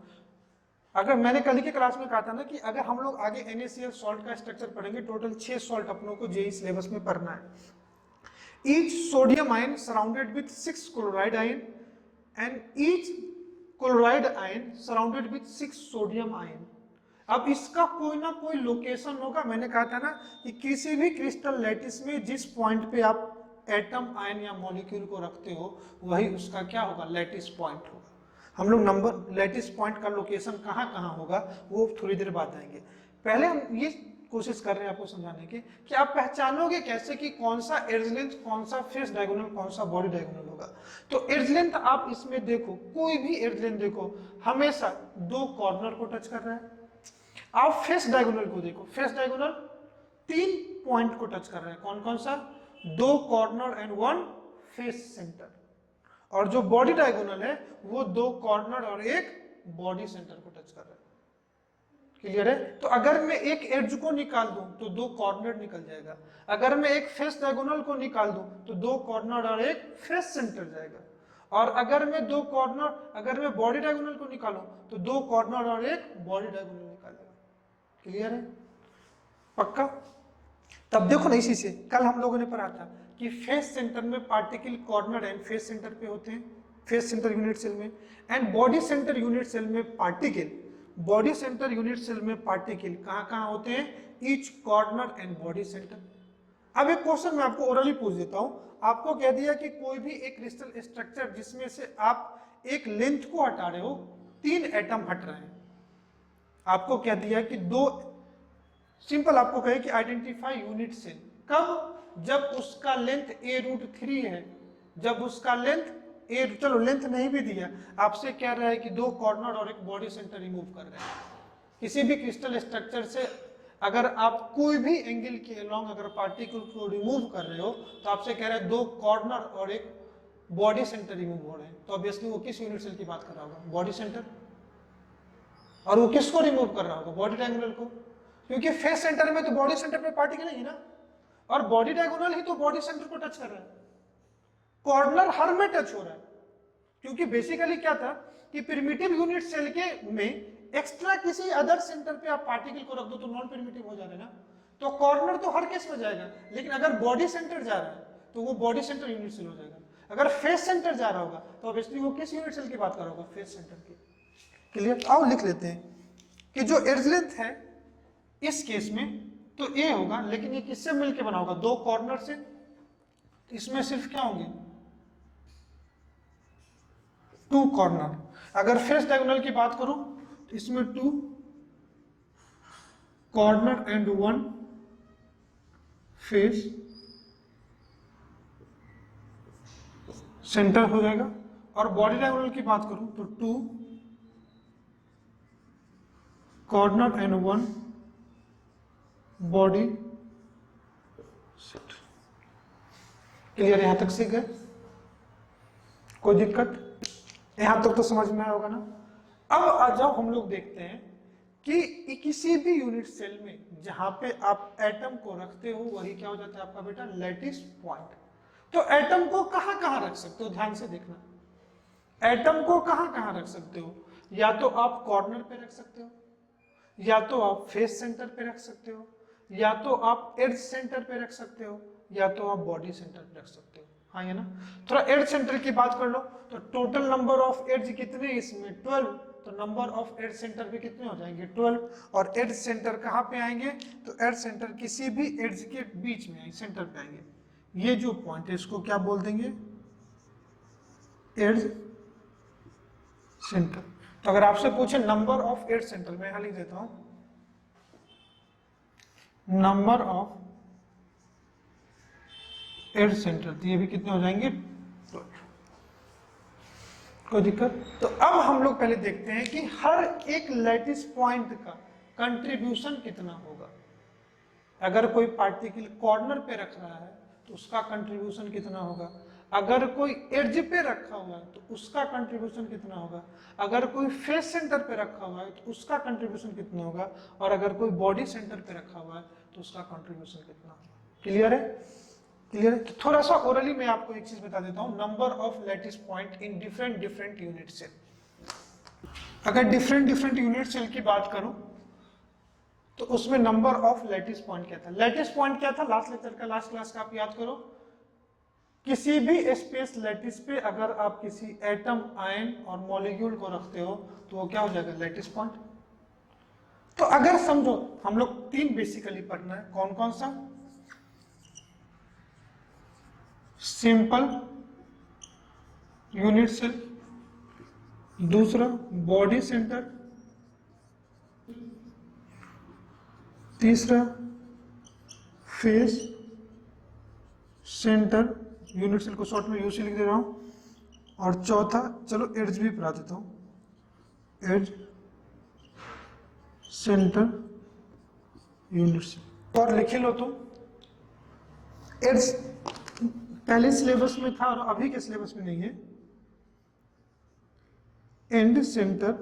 अगर मैंने कल की क्लास में कहा था ना कि अगर हम लोग आगे NaCl सॉल्ट का स्ट्रक्चर पढ़ेंगे, टोटल 6 सॉल्ट अपनों को जेईई सिलेबस में पढ़ना है। Each sodium ion surrounded with 6 chloride ion and each chloride ion surrounded with 6 sodium ion. अब इसका कोई ना कोई लोकेशन होगा। मैंने कहा था ना कि किसी भी क्रिस्टल लैटिस में जिस पॉइंट पे आप एटम आयन या मॉलिक्यूल को रखते हो वही उसका क्या होगा लैटिस पॉइंट होगा। हम लोग नंबर लैटिस पॉइंट का लोकेशन कहाँ कहाँ होगा वो थोड़ी देर बाद आएंगे। पहले हम ये कोशिश कर रहे हैं आपको समझाने की कि आप पहचानोगे कैसे कि कौन सा एज लेंथ, कौन सा फेस डायगोनल, कौन सा बॉडी डायगोनल होगा। तो एज लेंथ आप इसमें देखो, कोई भी एज लेंथ देखो हमेशा दो कॉर्नर को टच कर रहा है। आप फेस डायगोनल को देखो, फेस डायगोनल 3 पॉइंट को टच कर रहा है। कौन कौन सा? 2 कॉर्नर एंड 1 फेस सेंटर। और जो बॉडी डायगोनल है वो 2 कॉर्नर और 1 बॉडी सेंटर को टच कर रहा है। क्लियर है? तो अगर मैं एक एड्ज को निकाल दूं तो 2 कॉर्नर निकल जाएगा। अगर मैं एक फेस डायगोनल को निकाल दूं तो 2 कॉर्नर और 1 फेस सेंटर जाएगा। और अगर मैं 2 कॉर्नर, अगर मैं बॉडी डायगोनल को निकालूं तो 2 कॉर्नर और 1 बॉडी डायगोनल निकालेगा। क्लियर है? पक्का? तब देखो ना, इसी से कल हम लोगों ने पढ़ा था कि फेस सेंटर में particle corner and face centre पे होते हैं, फेस सेंटर यूनिट सेल में, and body centre unit cell में particle, body centre unit cell में पार्टिकल कहां कहां होते हैं? Each corner and body centre. अब एक क्वेश्चन मैं आपको ओरली पूछ देता हूं। आपको कह दिया कि कोई भी एक क्रिस्टल स्ट्रक्चर जिसमें से आप एक लेंथ को हटा रहे हो, 3 एटम हट रहे हैं। आपको कह दिया कि 2, सिंपल आपको कहे कि आइडेंटिफाई यूनिट सेल। कब? जब उसका लेंथ a√3 है, जब उसका लेंथ चलो लेंथ नहीं भी दिया, आपसे कह रहा है कि 2 कॉर्नर और 1 बॉडी सेंटर रिमूव कर रहे हैं। किसी भी क्रिस्टल स्ट्रक्चर से अगर आप कोई भी एंगल के अलोंग अगर पार्टिकल को रिमूव कर रहे हो तो आपसे कह रहा है 2 कॉर्नर और 1 बॉडी सेंटर रिमूव हो रहे हैं। तो ऑब्वियसली वो किस यूनिट सेल की बात कर रहा होगा? Body centre. और वो किसको रिमूव कर रहा होगा? बॉडी डायगोनल को। क्योंकि फेस सेंटर में तो बॉडी सेंटर पे पार्टिकल नहीं है ना, और बॉडी डायगोनल ही तो बॉडी सेंटर को टच कर रहा है। कॉर्नर हर में टच हो रहा है। क्योंकि बेसिकली क्या था कि प्रिमिटिव यूनिट सेल के में एक्स्ट्रा किसी अदर सेंटर पे आप पार्टिकल को रख दो तो नॉन प्रिमिटिव हो जा रहा है ना। तो कॉर्नर तो हर केस में जाएगा, लेकिन अगर बॉडी सेंटर जा रहा है तो वो बॉडी सेंटर यूनिट सेल हो जाएगा। अगर फेस सेंटर जा रहा होगा तो ऑब्वियसली वो किस यूनिट सेल की बात कर रहा होगा? फेस सेंटर की। क्लियर? आओ लिख लेते हैं कि जो एज लेंथ है इस केस में तो ए होगा, लेकिन ये किससे मिलके बना होगा? 2 कॉर्नर से। इसमें सिर्फ क्या होंगे? 2 कॉर्नर। अगर फेस डायगोनल की बात करूं तो इसमें 2 कॉर्नर एंड 1 फेस सेंटर हो जाएगा। और बॉडी डायगोनल की बात करूं तो 2 corner and 1 body centre. Clear? यहां तक सीख गए? कोई दिक्कत? यहां तक तो समझ में आया होगा ना। अब आ जाओ हम लोग देखते हैं कि किसी भी यूनिट सेल में जहां पे आप एटम को रखते हो वही क्या हो जाता है आपका बेटा? Lattice point. तो एटम को कहां कहां रख सकते हो? ध्यान से देखना। एटम को कहां कहां रख सकते हो? या तो आप कॉर्नर पे रख सकते हो, या तो आप फेस सेंटर पे रख सकते हो, या तो आप एज सेंटर पे रख सकते हो, या तो आप बॉडी सेंटर पे रख सकते हो। हाँ ये ना। थोड़ा एज सेंटर की बात कर लो तो टोटल नंबर ऑफ एज कितने इसमें? 12। तो नंबर ऑफ एज सेंटर पे कितने हो जाएंगे? 12। और एज सेंटर कहाँ पे आएंगे? तो एज सेंटर किसी भी एज के बीच में आएंगे, सेंटर पे आएंगे। ये जो पॉइंट है इसको क्या बोल देंगे? Edge centre. तो अगर आपसे पूछे नंबर ऑफ एज सेंटर, मैं यहां लिख देता हूं नंबर ऑफ एज सेंटर, तो ये भी कितने हो जाएंगे? 12। कोई दिक्कत? तो अब हम लोग पहले देखते हैं कि हर एक लैटिस पॉइंट का कंट्रीब्यूशन कितना होगा। अगर कोई पार्टिकल कॉर्नर पे रख रहा है तो उसका कंट्रीब्यूशन कितना होगा? अगर कोई एज पे रखा हुआ है तो उसका कंट्रीब्यूशन कितना होगा? अगर कोई फेस सेंटर पे रखा हुआ है तो उसका कंट्रीब्यूशन कितना होगा? और अगर कोई बॉडी सेंटर पे रखा हुआ है तो उसका कंट्रीब्यूशन कितना होगा? क्लियर है? क्लियर है? तो थोड़ा सा ओरली मैं आपको एक चीज बता देता हूं, number of lattice point in different unit cell. अगर डिफरेंट यूनिट सेल की बात करूं तो उसमें नंबर ऑफ लैटिस पॉइंट क्या था? लैटिस पॉइंट क्या था? लास्ट लेक्चर का, लास्ट क्लास का आप याद करो। किसी भी स्पेस लैटिस पे अगर आप किसी एटम, आयन और मॉलिक्यूल को रखते हो तो वो क्या हो जाएगा? Lattice point. तो अगर समझो हम लोग 3 बेसिकली पढ़ना है। कौन कौन सा? सिंपल यूनिट सेल, दूसरा बॉडी सेंटर, तीसरा फेस सेंटर यूनिट सेल को शॉर्ट में यूसी लिख दे रहा हूं, और चौथा चलो एड्ज भी पढ़ा देता हूं, एड्ज सेंटर यूनिट सेल। और लिखे लो तुम, एड्ज पहले सिलेबस में था और अभी के सिलेबस में नहीं है। एंड सेंटर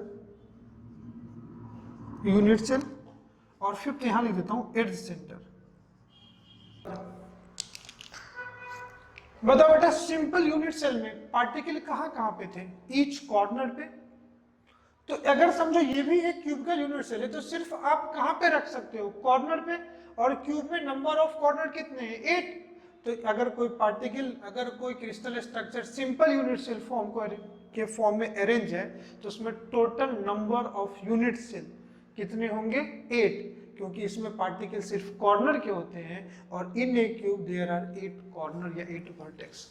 यूनिट सेल, और फिफ्थ यहां लिख देता हूं एड्ज सेंटर। बताओ बेटा, सिंपल यूनिट सेल में पार्टिकल कहां कहां पे थे? ईच कॉर्नर पे। तो अगर समझो ये भी एक क्यूबिकल यूनिट सेल है, तो सिर्फ आप कहां पे रख सकते हो? कॉर्नर पे। और क्यूब में नंबर ऑफ कॉर्नर कितने हैं? 8। तो अगर कोई पार्टिकल, अगर कोई crystal structure simple unit cell form के फॉर्म में अरेंज है, तो उसमें total number of unit cell कितने होंगे? 8, क्योंकि इसमें पार्टिकल सिर्फ कॉर्नर के होते हैं, और इन ए क्यूब देयर आर 8 कॉर्नर या 8 वर्टेक्स।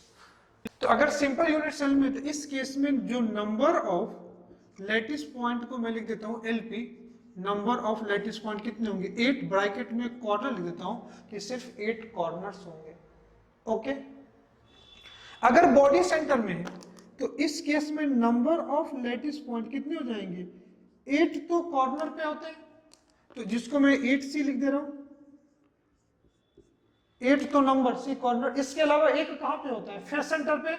तो अगर सिंपल यूनिट सेल में, तो इस केस में जो नंबर ऑफ लैटिस पॉइंट को मैं लिख देता हूं LP, number of lattice point कितने होंगे? 8, ब्रैकेट में कॉर्नर लिख देता हूं कि सिर्फ 8 कॉर्नर्स होंगे। ओके। अगर बॉडी सेंटर में है, तो इस केस में नंबर ऑफ लैटिस पॉइंट कितने हो जाएंगे? 8 तो कॉर्नर पे होते हैं, तो जिसको मैं 8C लिख दे रहा हूं। 8 तो नंबर, सी कॉर्नर। इसके अलावा एक कहां पे होता है? फेस सेंटर पे।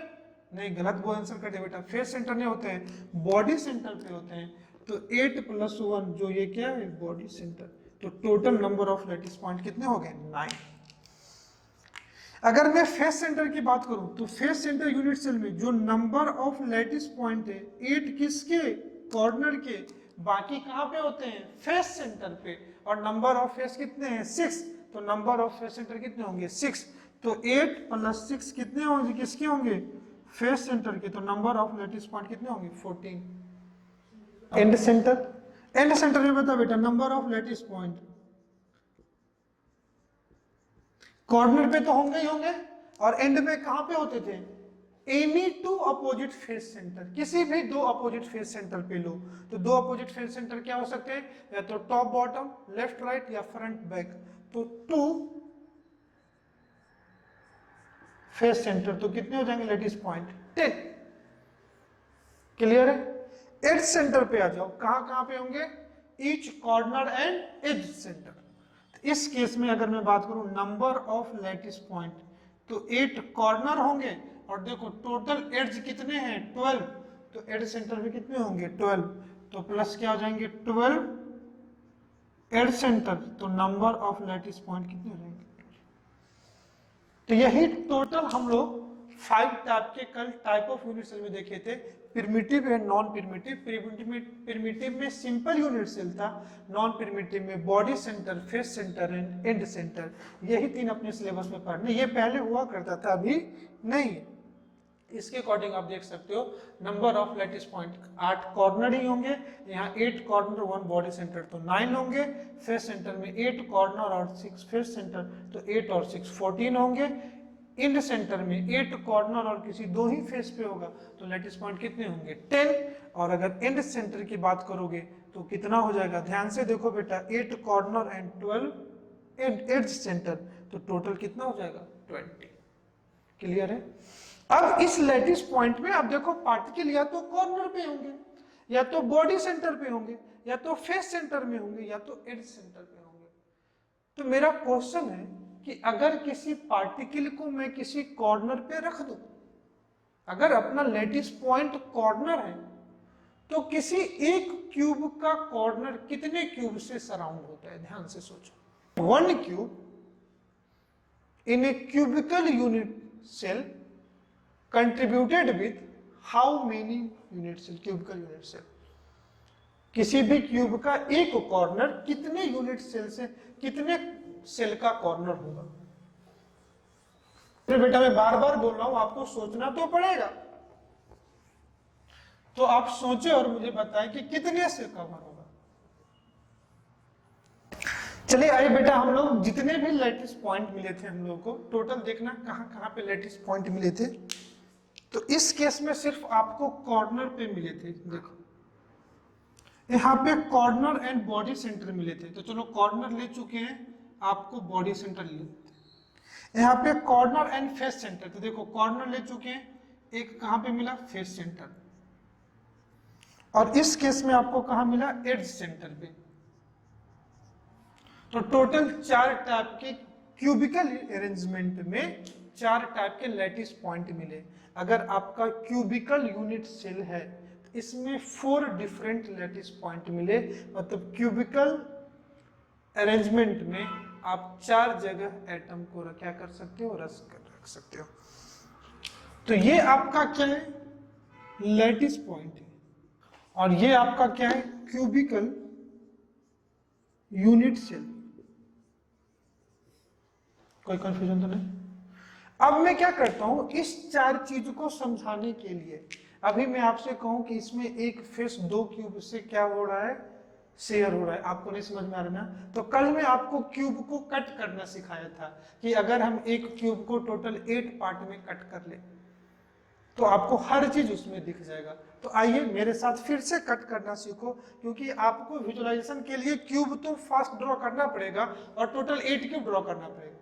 नहीं, गलत वो आंसर कर दिया बेटा, फेस सेंटर नहीं होते हैं, बॉडी सेंटर पे होते हैं। तो 8 + 1 जो ये क्या है? Body centre. तो total number of lattice point कितने हो गए? 9। अगर मैं फेस सेंटर की बात करूं, तो फेस सेंटर यूनिट सेल में जो नंबर ऑफ लैटिस पॉइंट है 8 किसके? कॉर्नर के। बाकी कहां पे होते हैं? फेस सेंटर पे। और नंबर ऑफ फेस कितने हैं? 6। तो नंबर ऑफ फेस सेंटर कितने होंगे? 6। तो 8 + 6 कितने होंगे? किसके होंगे? फेस सेंटर के। तो नंबर ऑफ लैटिस पॉइंट कितने होंगे? 14। एंड सेंटर, एंड सेंटर में बता बेटा, number of lattice point corner पे तो होंगे ही होंगे, और एंड में कहां पे होते थे? एनी 2 अपोजिट फेस सेंटर, किसी भी 2 अपोजिट फेस सेंटर पे लो। तो 2 अपोजिट फेस सेंटर क्या हो सकते हैं? या तो टॉप बॉटम, लेफ्ट राइट, या फ्रंट बैक। तो 2 फेस सेंटर, तो कितने हो जाएंगे लैटिस पॉइंट? 10। क्लियर है? एज सेंटर पे आ जाओ, कहां कहां पे होंगे? Each corner and edge centre. इस केस में अगर मैं बात करूं नंबर ऑफ लैटिस पॉइंट, तो 8 कॉर्नर होंगे, और देखो टोटल एड्ज कितने हैं? 12। तो एज सेंटर में कितने होंगे? 12। तो प्लस क्या हो जाएंगे? 12 एज सेंटर। तो नंबर ऑफ लैटिस पॉइंट कितने हो जाएंगे? तो यही टोटल हम लोग 5 टाइप के कल टाइप ऑफ यूनिट सेल में देखे थे। Primitive and non primitive. Primitive में सिंपल यूनिट सेल था, नॉन प्रिमिटिव में body centre, face centre and and centre. यही 3 अपने सिलेबस में पढ़ने। ये पहले हुआ करता था, अभी नहीं। इसके अकॉर्डिंग आप देख सकते हो number of lattice point 8 corner ही होंगे, यहाँ 8 कॉर्नर 1 बॉडी सेंटर, तो 9 होंगे। फेस सेंटर में 8 कॉर्नर और 6 फेस सेंटर, तो 8 और 6 14 होंगे। इंड सेंटर में 8 कॉर्नर और किसी 2 ही फेस पे होगा, तो लैटिस पॉइंट कितने होंगे? 10। और अगर एंड सेंटर की बात करोगे तो कितना हो जाएगा? ध्यान से देखो बेटा, 8 कॉर्नर एंड 12 एज सेंटर, तो टोटल कितना हो जाएगा? 20। क्लियर है? अब इस लैटिस पॉइंट में अब देखो पार्टिकल या तो कॉर्नर पे होंगे, या तो बॉडी सेंटर पे होंगे, या तो फेस सेंटर में होंगे, या तो एज सेंटर पे होंगे। तो मेरा क्वेश्चन है कि अगर किसी पार्टिकल को मैं किसी कॉर्नर पे रख दूं, अगर अपना लैटिस पॉइंट कॉर्नर है, तो किसी एक क्यूब का कॉर्नर कितने क्यूब से सराउंड होता है? ध्यान से सोचो। 1 cube in a cubical unit cell contributed with how many unit cell? Cubical unit cell, किसी भी क्यूब का एक कॉर्नर कितने यूनिट सेल से, कितने सेल का कॉर्नर होगा? फिर बेटा मैं बार बार बोल रहा हूं, आपको सोचना तो पड़ेगा। तो आप सोचे और मुझे बताएं कि कितने सेल का कवर होगा। चलिए आइए बेटा, हम लोग जितने भी लैटिस पॉइंट मिले थे हम लोगों को, टोटल देखना कहां कहां पे लैटिस पॉइंट मिले थे। तो इस केस में सिर्फ आपको कॉर्नर पे मिले थे। देखो यहाँ पे कॉर्नर एंड बॉडी सेंटर मिले थे, तो चलो कॉर्नर ले चुके हैं, आपको बॉडी सेंटर यहाँ पे कॉर्नर एंड फेस सेंटर, तो देखो कॉर्नर ले चुके हैं, एक कहां पे मिला, फेस सेंटर, और इस केस में आपको कहां मिला, एज सेंटर पे। तो टोटल 4 टाइप के क्यूबिकल अरेंजमेंट में 4 टाइप के लैटिस पॉइंट मिले। अगर आपका क्यूबिकल यूनिट सेल है तो इसमें 4 डिफरेंट लैटिस पॉइंट मिले, मतलब क्यूबिकल अरेंजमेंट में आप 4 जगह एटम को क्या कर सकते हो, रख सकते हो। तो ये आपका क्या है, लैटिस पॉइंट है, और ये आपका क्या है, क्यूबिकल यूनिट सेल। कोई कंफ्यूजन तो नहीं? अब मैं क्या करता हूं, इस 4 चीज को समझाने के लिए अभी मैं आपसे कहूं कि इसमें एक फेस 2 क्यूब से क्या हो रहा है, शेयर हो रहा है, आपको नहीं समझ में आ रहा ना? तो कल मैं आपको क्यूब को कट करना सिखाया था कि अगर हम एक क्यूब को टोटल 8 पार्ट में कट कर ले तो आपको हर चीज उसमें दिख जाएगा। तो आइए मेरे साथ फिर से कट करना सीखो, क्योंकि आपको विजुअलाइजेशन के लिए क्यूब तो फास्ट ड्रॉ करना पड़ेगा और टोटल 8 क्यूब ड्रॉ करना पड़ेगा।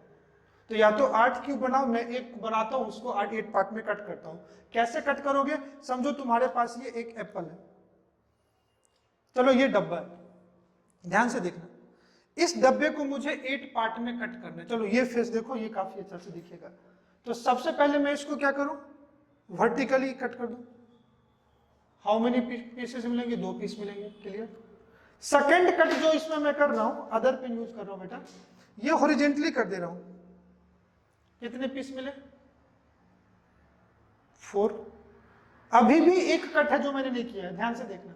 तो या तो 8 क्यूब बनाओ, मैं एक बनाता हूं, उसको 8 पार्ट में कट करता हूं। कैसे कट करोगे, समझो तुम्हारे पास ये एक एप्पल है, चलो ये डब्बा है, ध्यान से देखना, इस डब्बे को मुझे 8 पार्ट में कट करना है। चलो ये फेस देखो, ये काफी अच्छा से दिखेगा। तो सबसे पहले मैं इसको क्या करूं, वर्टिकली कट कर दूं। हाउ मेनी पीसेस मिलेंगे, 2 पीस मिलेंगे, क्लियर। सेकेंड कट जो इसमें मैं कर रहा हूं, अदर पेन यूज कर रहा हूं बेटा, ये हॉरिजेंटली कर दे रहा हूं। कितने पीस मिले, 4। अभी भी एक कट है जो मैंने नहीं किया है, ध्यान से देखना।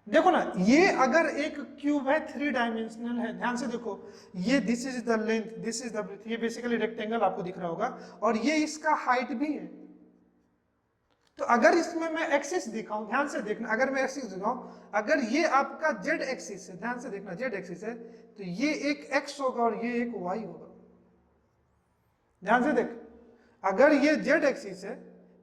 देखो ना, ये अगर एक क्यूब है, 3 डायमेंशनल है, ध्यान से देखो, ये this is the length, this is the breadth, ये बेसिकली रेक्टेंगल आपको दिख रहा होगा, और ये इसका हाइट भी है। तो अगर इसमें मैं एक्सिस दिखाऊं, ध्यान से देखना, अगर मैं एक्सिस दिखाऊं, अगर ये आपका जेड एक्सिस है, ध्यान से देखना, जेड एक्सिस है, तो ये एक एक्स होगा और ये एक वाई होगा। ध्यान से देख, अगर ये जेड एक्सिस है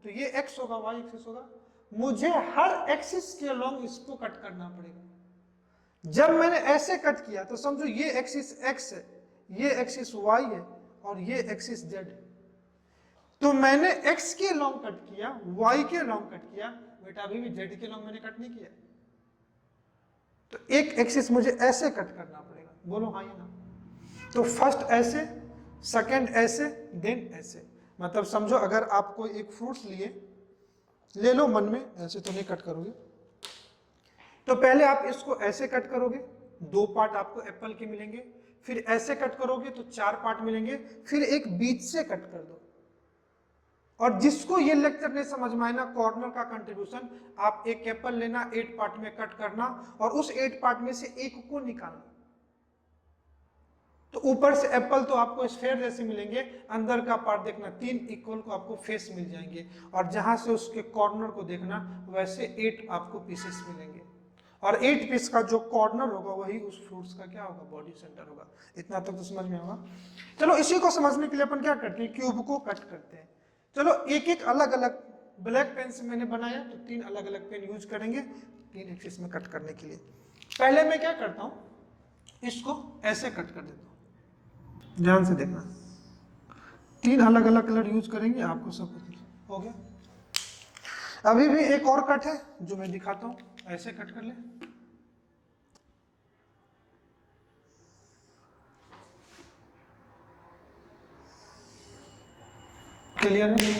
तो ये एक्स होगा, वाई एक्सिस होगा। मुझे हर एक्सिस के अलोंग इसको कट करना पड़ेगा। जब मैंने ऐसे कट किया तो समझो ये एक्सिस एक्स है, ये एक्सिस वाई है और ये एक्सिस जेड है। तो मैंने एक्स के लॉन्ग कट किया, वाई के लॉन्ग कट किया, बेटा अभी भी जेड के लॉन्ग मैंने कट नहीं किया। तो एक एक्सिस मुझे ऐसे कट करना पड़ेगा, बोलो हाँ या ना। तो फर्स्ट ऐसे, सेकंड ऐसे, देन ऐसे। मतलब समझो अगर आप कोई एक फ्रूट्स लिए, ले लो मन में, ऐसे तो नहीं कट करोगे, तो पहले आप इसको ऐसे कट करोगे, 2 पार्ट आपको एप्पल के मिलेंगे, फिर ऐसे कट करोगे तो 4 पार्ट मिलेंगे, फिर एक बीच से कट कर दो। और जिसको ये लेक्चर नहीं समझ में आए ना, कॉर्नर का कंट्रीब्यूशन, आप एक एप्पल लेना, 8 पार्ट में कट करना और उस 8 पार्ट में से एक को निकालना। तो ऊपर से एप्पल तो आपको स्फेयर जैसे मिलेंगे, अंदर का पार्ट देखना 3 इक्वल को आपको फेस मिल जाएंगे, और जहां से उसके कॉर्नर को देखना वैसे 8 आपको पीसेस मिलेंगे, और 8 पीस का जो कॉर्नर होगा वही उस फ्रूट्स का क्या होगा, बॉडी सेंटर होगा। इतना तक तो समझ में होगा। चलो इसी को समझने के लिए अपन क्या करते हैं, क्यूब को कट करते हैं। चलो एक एक अलग अलग, ब्लैक पेन से मैंने बनाया तो 3 अलग अलग पेन यूज करेंगे 3 एक्सिस में कट करने के लिए। पहले मैं क्या करता हूं, इसको ऐसे कट कर देता हूं, ध्यान से देखना, 3 अलग अलग कलर यूज करेंगे, आपको सब कुछ हो गया। अभी भी एक और कट है जो मैं दिखाता हूं, ऐसे कट कर ले, क्लियर है।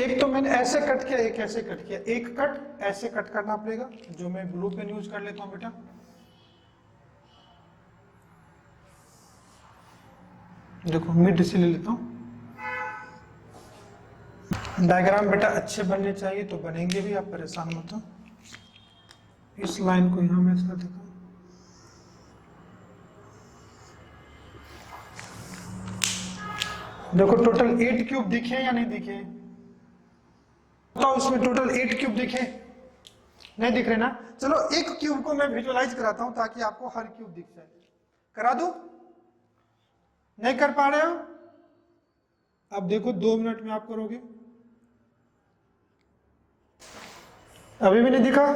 एक तो मैंने ऐसे कट किया, एक ऐसे कट किया, एक कट ऐसे कट करना पड़ेगा, जो मैं ब्लू पेन यूज कर लेता हूं बेटा। देखो मिड से ले लेता हूं, डायग्राम बेटा अच्छे बनने चाहिए तो बनेंगे भी, आप परेशान मत हो। इस लाइन को यहां मैं ऐसा देखा, देखो टोटल 8 क्यूब दिखे या नहीं दिखे, तो इसमें टोटल 8 क्यूब दिखे, नहीं दिख रहे ना। चलो एक क्यूब को मैं विजुअलाइज कराता हूं ताकि आपको हर क्यूब दिख जाए, करा दूं, नहीं कर पा रहे हो, अब देखो 2 मिनट में आप करोगे। अभी भी नहीं दिखा,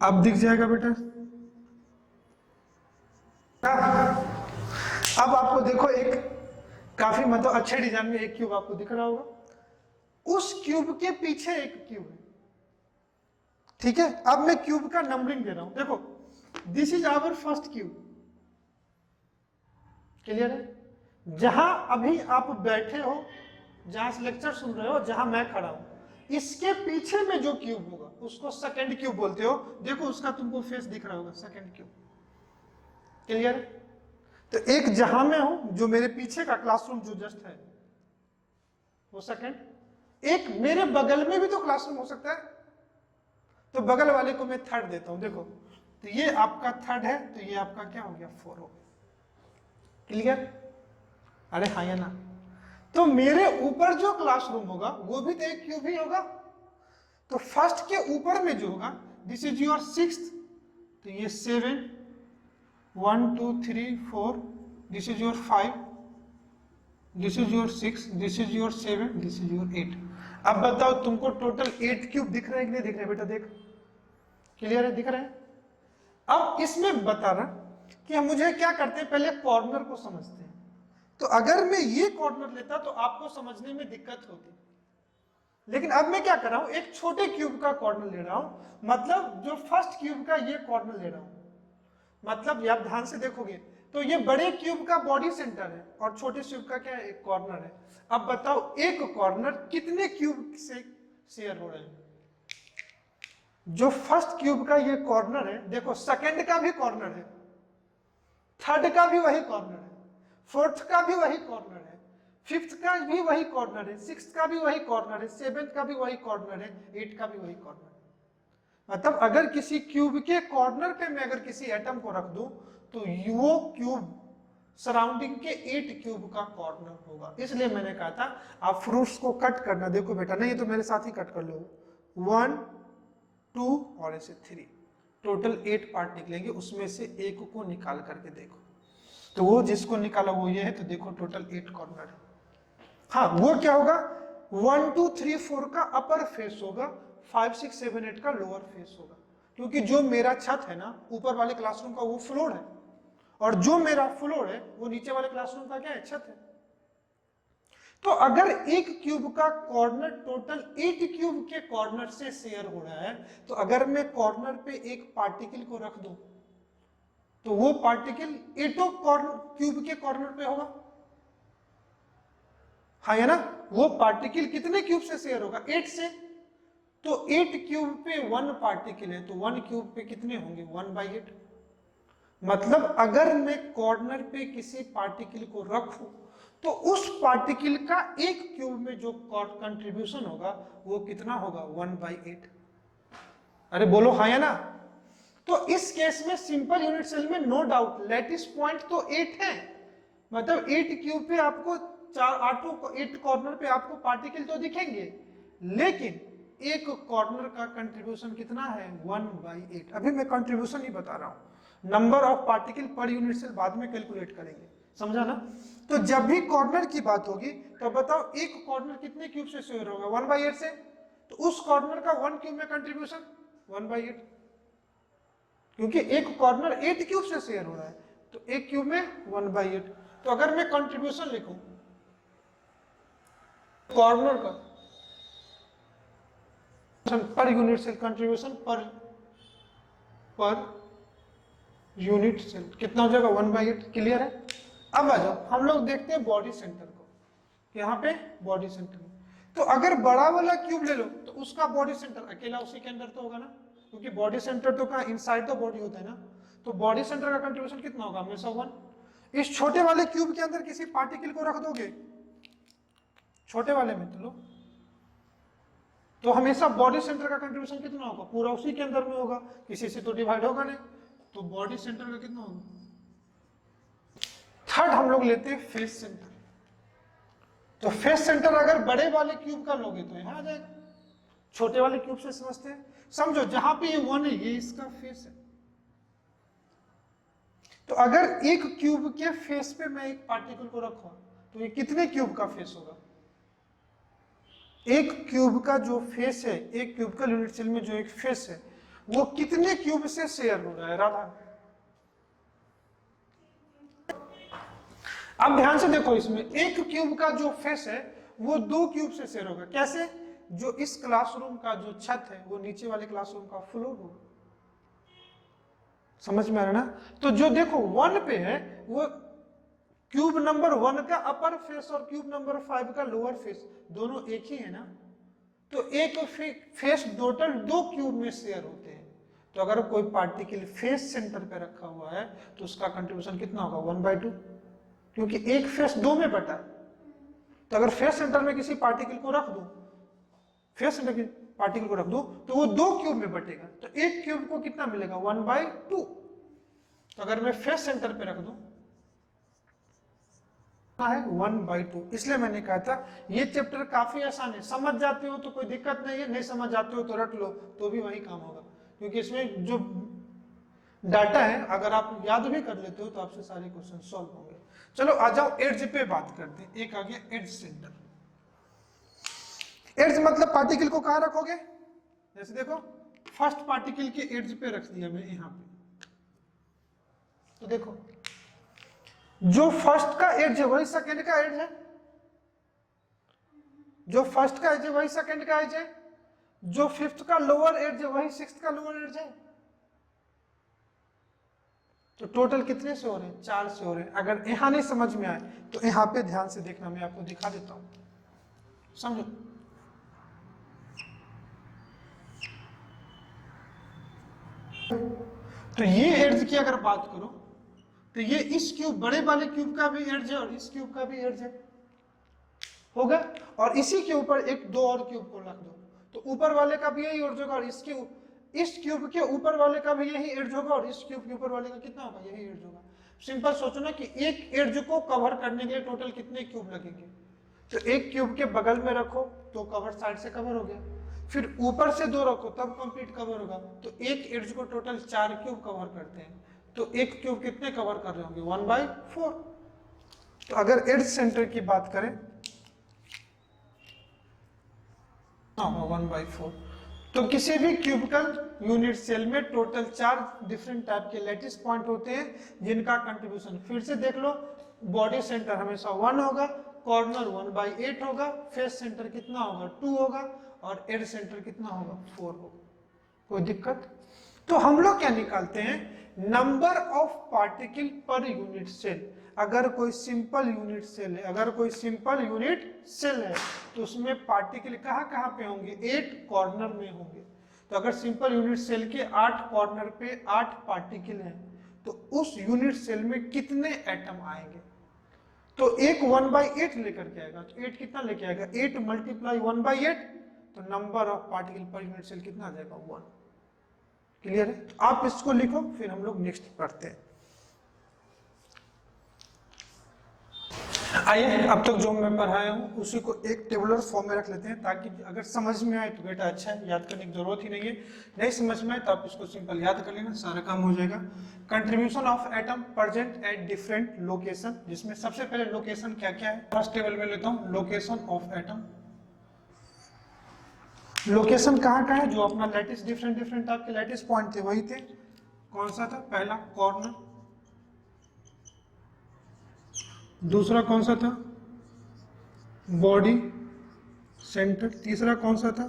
अब दिख जाएगा बेटा। अब आपको देखो एक काफी मतलब अच्छे डिजाइन में एक क्यूब आपको दिख रहा होगा, उस क्यूब के पीछे एक क्यूब है, ठीक है। अब मैं क्यूब का नंबरिंग दे रहा हूं, देखो this is our first cube, clear है। जहां अभी आप बैठे हो, जहां से लेक्चर सुन रहे हो, जहां मैं खड़ा हूं, इसके पीछे में जो क्यूब होगा उसको सेकंड क्यूब बोलते हो। देखो उसका तुमको फेस दिख रहा होगा, सेकंड क्यूब, क्लियर। तो एक जहां मैं हूं, जो मेरे पीछे का क्लासरूम जो जस्ट है वो सेकंड, एक मेरे बगल में भी तो क्लासरूम हो सकता है, तो बगल वाले को मैं थर्ड देता हूं। देखो तो ये आपका थर्ड है, तो ये आपका क्या हो गया, फोर हो गया, क्लियर। अरे हाँ या ना। तो मेरे ऊपर जो क्लासरूम होगा वो भी तो एक क्यूब ही होगा, तो फर्स्ट के ऊपर में जो होगा दिस इज योर सिक्स्थ, तो ये 7 1 2 3 4, this is your 5, this is your 6, this is your 7, this is your 8। अब बताओ तुमको टोटल 8 क्यूब दिख रहे हैं कि नहीं दिख रहे बेटा, देख क्लियर है, दिख रहे हैं। अब इसमें बता रहा कि हम मुझे क्या करते हैं, पहले कॉर्नर को समझते हैं। तो अगर मैं ये कॉर्नर लेता तो आपको समझने में दिक्कत होती, लेकिन अब मैं क्या कर रहा हूं, एक छोटे क्यूब का कॉर्नर ले रहा हूं, मतलब जो फर्स्ट क्यूब का ये कॉर्नर ले रहा हूं। मतलब आप ध्यान से देखोगे तो ये बड़े क्यूब का बॉडी सेंटर है और छोटे क्यूब का क्या है, एक कॉर्नर है। अब बताओ एक कॉर्नर कितने क्यूब से शेयर हो रहे हैं। जो फर्स्ट क्यूब का ये कॉर्नर है, देखो सेकंड का भी कॉर्नर है, थर्ड का भी वही कॉर्नर है, फोर्थ का भी वही कॉर्नर है, फिफ्थ का भी वही कॉर्नर है, सिक्स्थ का भी वही कॉर्नर है, सेवेंथ का भी वही कॉर्नर है, एट का भी वही कॉर्नर है। मतलब अगर किसी क्यूब के कॉर्नर पे मैं अगर किसी एटम को रख दूं तो वो क्यूब सराउंडिंग के 8 क्यूब का कॉर्नर होगा। इसलिए मैंने कहा था आप फ्रूट्स को कट करना, देखो बेटा नहीं तो मेरे साथ ही कट कर लो, 1 2 और ऐसे 3, टोटल 8 पार्ट निकलेंगे, उसमें से एक को निकाल करके देखो, तो वो जिसको निकाला वो ये है, तो देखो टोटल 8 कॉर्नर है। हाँ वो क्या होगा, 1 2 3 4 का अपर फेस होगा, 5 6 7 8 का लोअर फेस होगा, क्योंकि जो मेरा छत है ना ऊपर वाले क्लासरूम का वो फ्लोर है, और जो मेरा फ्लोर है वो नीचे वाले क्लासरूम का क्या है, छत है। तो अगर एक क्यूब का कॉर्नर टोटल 8 क्यूब के कॉर्नर से शेयर हो रहा है, तो अगर मैं कॉर्नर पे एक पार्टिकल को रख दूं तो वो पार्टिकल 8 क्यूब के कॉर्नर पे होगा, हाँ है ना। वो पार्टिकल कितने क्यूब से शेयर होगा, 8 से, तो 8 क्यूब पे 1 पार्टिकल है, तो 1 क्यूब पे कितने होंगे, 1/8। मतलब अगर मैं कॉर्नर पे किसी पार्टिकल को रखूं तो उस पार्टिकल का एक क्यूब में जो कंट्रीब्यूशन होगा वो कितना होगा, 1/8। अरे बोलो हाँ या ना। तो इस केस में सिंपल यूनिट सेल में नो डाउट लैटिस पॉइंट तो 8 है, मतलब 8 क्यूब पे आपको 8 कॉर्नर पे आपको पार्टिकल तो दिखेंगे, लेकिन एक कॉर्नर का कंट्रीब्यूशन कितना है, 1/8। अभी मैं कंट्रीब्यूशन ही बता रहा हूं, number of particle per unit cell बाद में कैलकुलेट करेंगे, समझा ना। तो जब भी कॉर्नर की बात होगी तो बताओ एक कॉर्नर कितने क्यूब से शेयर होगा, 1/8 से, तो उस कॉर्नर का 1 क्यूब में कंट्रीब्यूशन 1/8, क्योंकि एक कॉर्नर 8 क्यूब से शेयर हो रहा है, तो एक क्यूब में 1/8। तो अगर मैं कंट्रीब्यूशन लिखूं कॉर्नर का per unit cell contribution per unit cell कितना हो जाएगा, 1/8, क्लियर है। अब आ जाओ हम लोग देखते हैं बॉडी सेंटर को, यहाँ पे बॉडी सेंटर में, तो अगर बड़ा वाला क्यूब ले लो तो उसका बॉडी सेंटर अकेला उसी के अंदर तो होगा ना, क्योंकि बॉडी सेंटर तो कहाँ, इनसाइड द बॉडी होता है ना, तो बॉडी सेंटर का कंट्रीब्यूशन कितना होगा, हमेशा 1। इस छोटे वाले क्यूब के अंदर किसी पार्टिकल को रख दोगे छोटे वाले में तो हमेशा बॉडी सेंटर का कंट्रीब्यूशन कितना होगा, पूरा उसी के अंदर में होगा, किसी से तो डिवाइड होगा नहीं, तो बॉडी सेंटर का कितना होगा। थर्ड हम लोग लेते हैं फेस सेंटर, तो फेस सेंटर अगर बड़े वाले क्यूब का लोगे तो यहां आ जाएगा, छोटे वाले क्यूब से समझते हैं, समझो जहां पे ये 1 है ये इसका फेस है, तो अगर एक क्यूब के फेस पे मैं एक पार्टिकल को रखूं तो ये कितने क्यूब का फेस होगा, एक क्यूब का जो फेस है, एक क्यूब का यूनिट सेल में जो एक फेस है वो कितने क्यूब से शेयर हो रहा है, राधा। अब ध्यान से देखो, इसमें एक क्यूब का जो फेस है वो दो क्यूब से शेयर होगा। कैसे? जो इस क्लासरूम का जो छत है वो नीचे वाले क्लासरूम का फ्लोर होगा। समझ में आ रहा ना? तो जो देखो 1 पे है वो क्यूब नंबर 1 का अपर फेस और क्यूब नंबर 5 का लोअर फेस दोनों एक ही है ना, तो एक फेस टोटल दो क्यूब में शेयर होते हैं। तो अगर कोई पार्टिकल फेस सेंटर पे रखा हुआ है तो उसका कंट्रीब्यूशन कितना होगा? 1/2, क्योंकि एक फेस दो में बटा। तो अगर फेस सेंटर में किसी पार्टिकल को रख दो, फेस सेंटर के पार्टिकल को रख दो तो वो दो क्यूब में बटेगा, तो एक क्यूब को कितना मिलेगा? 1/2। तो अगर मैं फेस सेंटर पे रख दूं है 1/2। इसलिए मैंने कहा था ये चैप्टर काफी आसान है, समझ जाते हो तो कोई दिक्कत नहीं है, नहीं समझ जाते हो तो रट लो तो भी वही काम होगा, क्योंकि इसमें जो डाटा है अगर आप याद भी कर लेते हो तो आपसे सारे क्वेश्चन सॉल्व होंगे। चलो आ जाओ एड्ज पे बात करते हैं। एक आ गया एड्ज सेंटर। एड्ज मतलब पार्टिकल को कहां रखोगे? जैसे देखो फर्स्ट पार्टिकल के एड्ज पे रख दिया मैं यहां पे, तो देखो जो फर्स्ट का एज है वही सेकंड का एज है, जो फर्स्ट का एज है वही सेकंड का एज है, जो फिफ्थ का लोअर एज है वही सिक्स्थ का लोअर एज है। तो टोटल कितने से हो रहे हैं? 4 से हो रहे हैं। अगर यहां नहीं समझ में आए तो यहां पे ध्यान से देखना, मैं आपको दिखा देता हूं, समझो। तो ये एड्ज की अगर बात करो तो ये इस क्यूब बड़े वाले क्यूब का भी एड्ज है और इस क्यूब का भी एड्ज है, होगा। और इसी के ऊपर एक दो और क्यूब को रख दो तो ऊपर वाले का भी यही एड्ज होगा और इस क्यूब के ऊपर वाले का भी यही एड्ज होगा और इस क्यूब के ऊपर वाले का कितना होगा? यही एड्ज होगा। सिंपल सोचो ना कि एक एड्ज को कवर करने के लिए टोटल कितने क्यूब लगेंगे? तो एक क्यूब के बगल में रखो तो कवर साइड से कवर हो गया, फिर ऊपर से दो रखो तब कंप्लीट कवर होगा। तो एक एड्ज को टोटल 4 क्यूब कवर करते हैं, तो एक क्यूब कितने कवर कर रहे होंगे? 1/4। तो अगर एड्ज सेंटर की बात करें 1/4। तो किसी भी क्यूबिकल यूनिट सेल में टोटल 4 डिफरेंट टाइप के लैटिस पॉइंट होते हैं जिनका कंट्रीब्यूशन फिर से देख लो। बॉडी सेंटर हमेशा 1 होगा, कॉर्नर 1/8 होगा, फेस सेंटर कितना होगा? 2 होगा और एज सेंटर कितना होगा? 4 होगा। कोई दिक्कत? तो हम लोग क्या निकालते हैं? Number of particle per unit cell. अगर कोई सिंपल यूनिट सेल है, अगर कोई सिंपल यूनिट सेल है तो उसमें पार्टिकल कहाँ कहाँ पे होंगे? 8 कॉर्नर में होंगे। तो अगर सिंपल यूनिट सेल के 8 कॉर्नर पे 8 पार्टिकल हैं तो उस यूनिट सेल में कितने एटम आएंगे? तो एक 1/8 लेकर के आएगा, तो 8 कितना लेके आएगा? 8 × 1/8, तो number of particle per unit cell कितना आ जाएगा? 1। क्लियर है? आप इसको लिखो फिर हम लोग नेक्स्ट पढ़ते हैं। आइए अब तक जो मैं पढ़ाया हूँ उसी को एक टेबुलर फॉर्म में रख लेते हैं, ताकि अगर समझ में आए तो बेटा अच्छा है, याद करने की जरूरत ही नहीं है। नहीं समझ में आए तो आप इसको सिंपल याद कर लेना, सारा काम हो जाएगा। Contribution of atom present at different location, जिसमें सबसे पहले लोकेशन क्या क्या है फर्स्ट टेबल में लेता हूँ। लोकेशन ऑफ एटम, लोकेशन कहाँ कहाँ है? जो अपना लैटिस डिफरेंट टाइप के लैटिस पॉइंट थे वही थे। कौन सा था? पहला कॉर्नर, दूसरा कौन सा था? बॉडी सेंटर, तीसरा कौन सा था?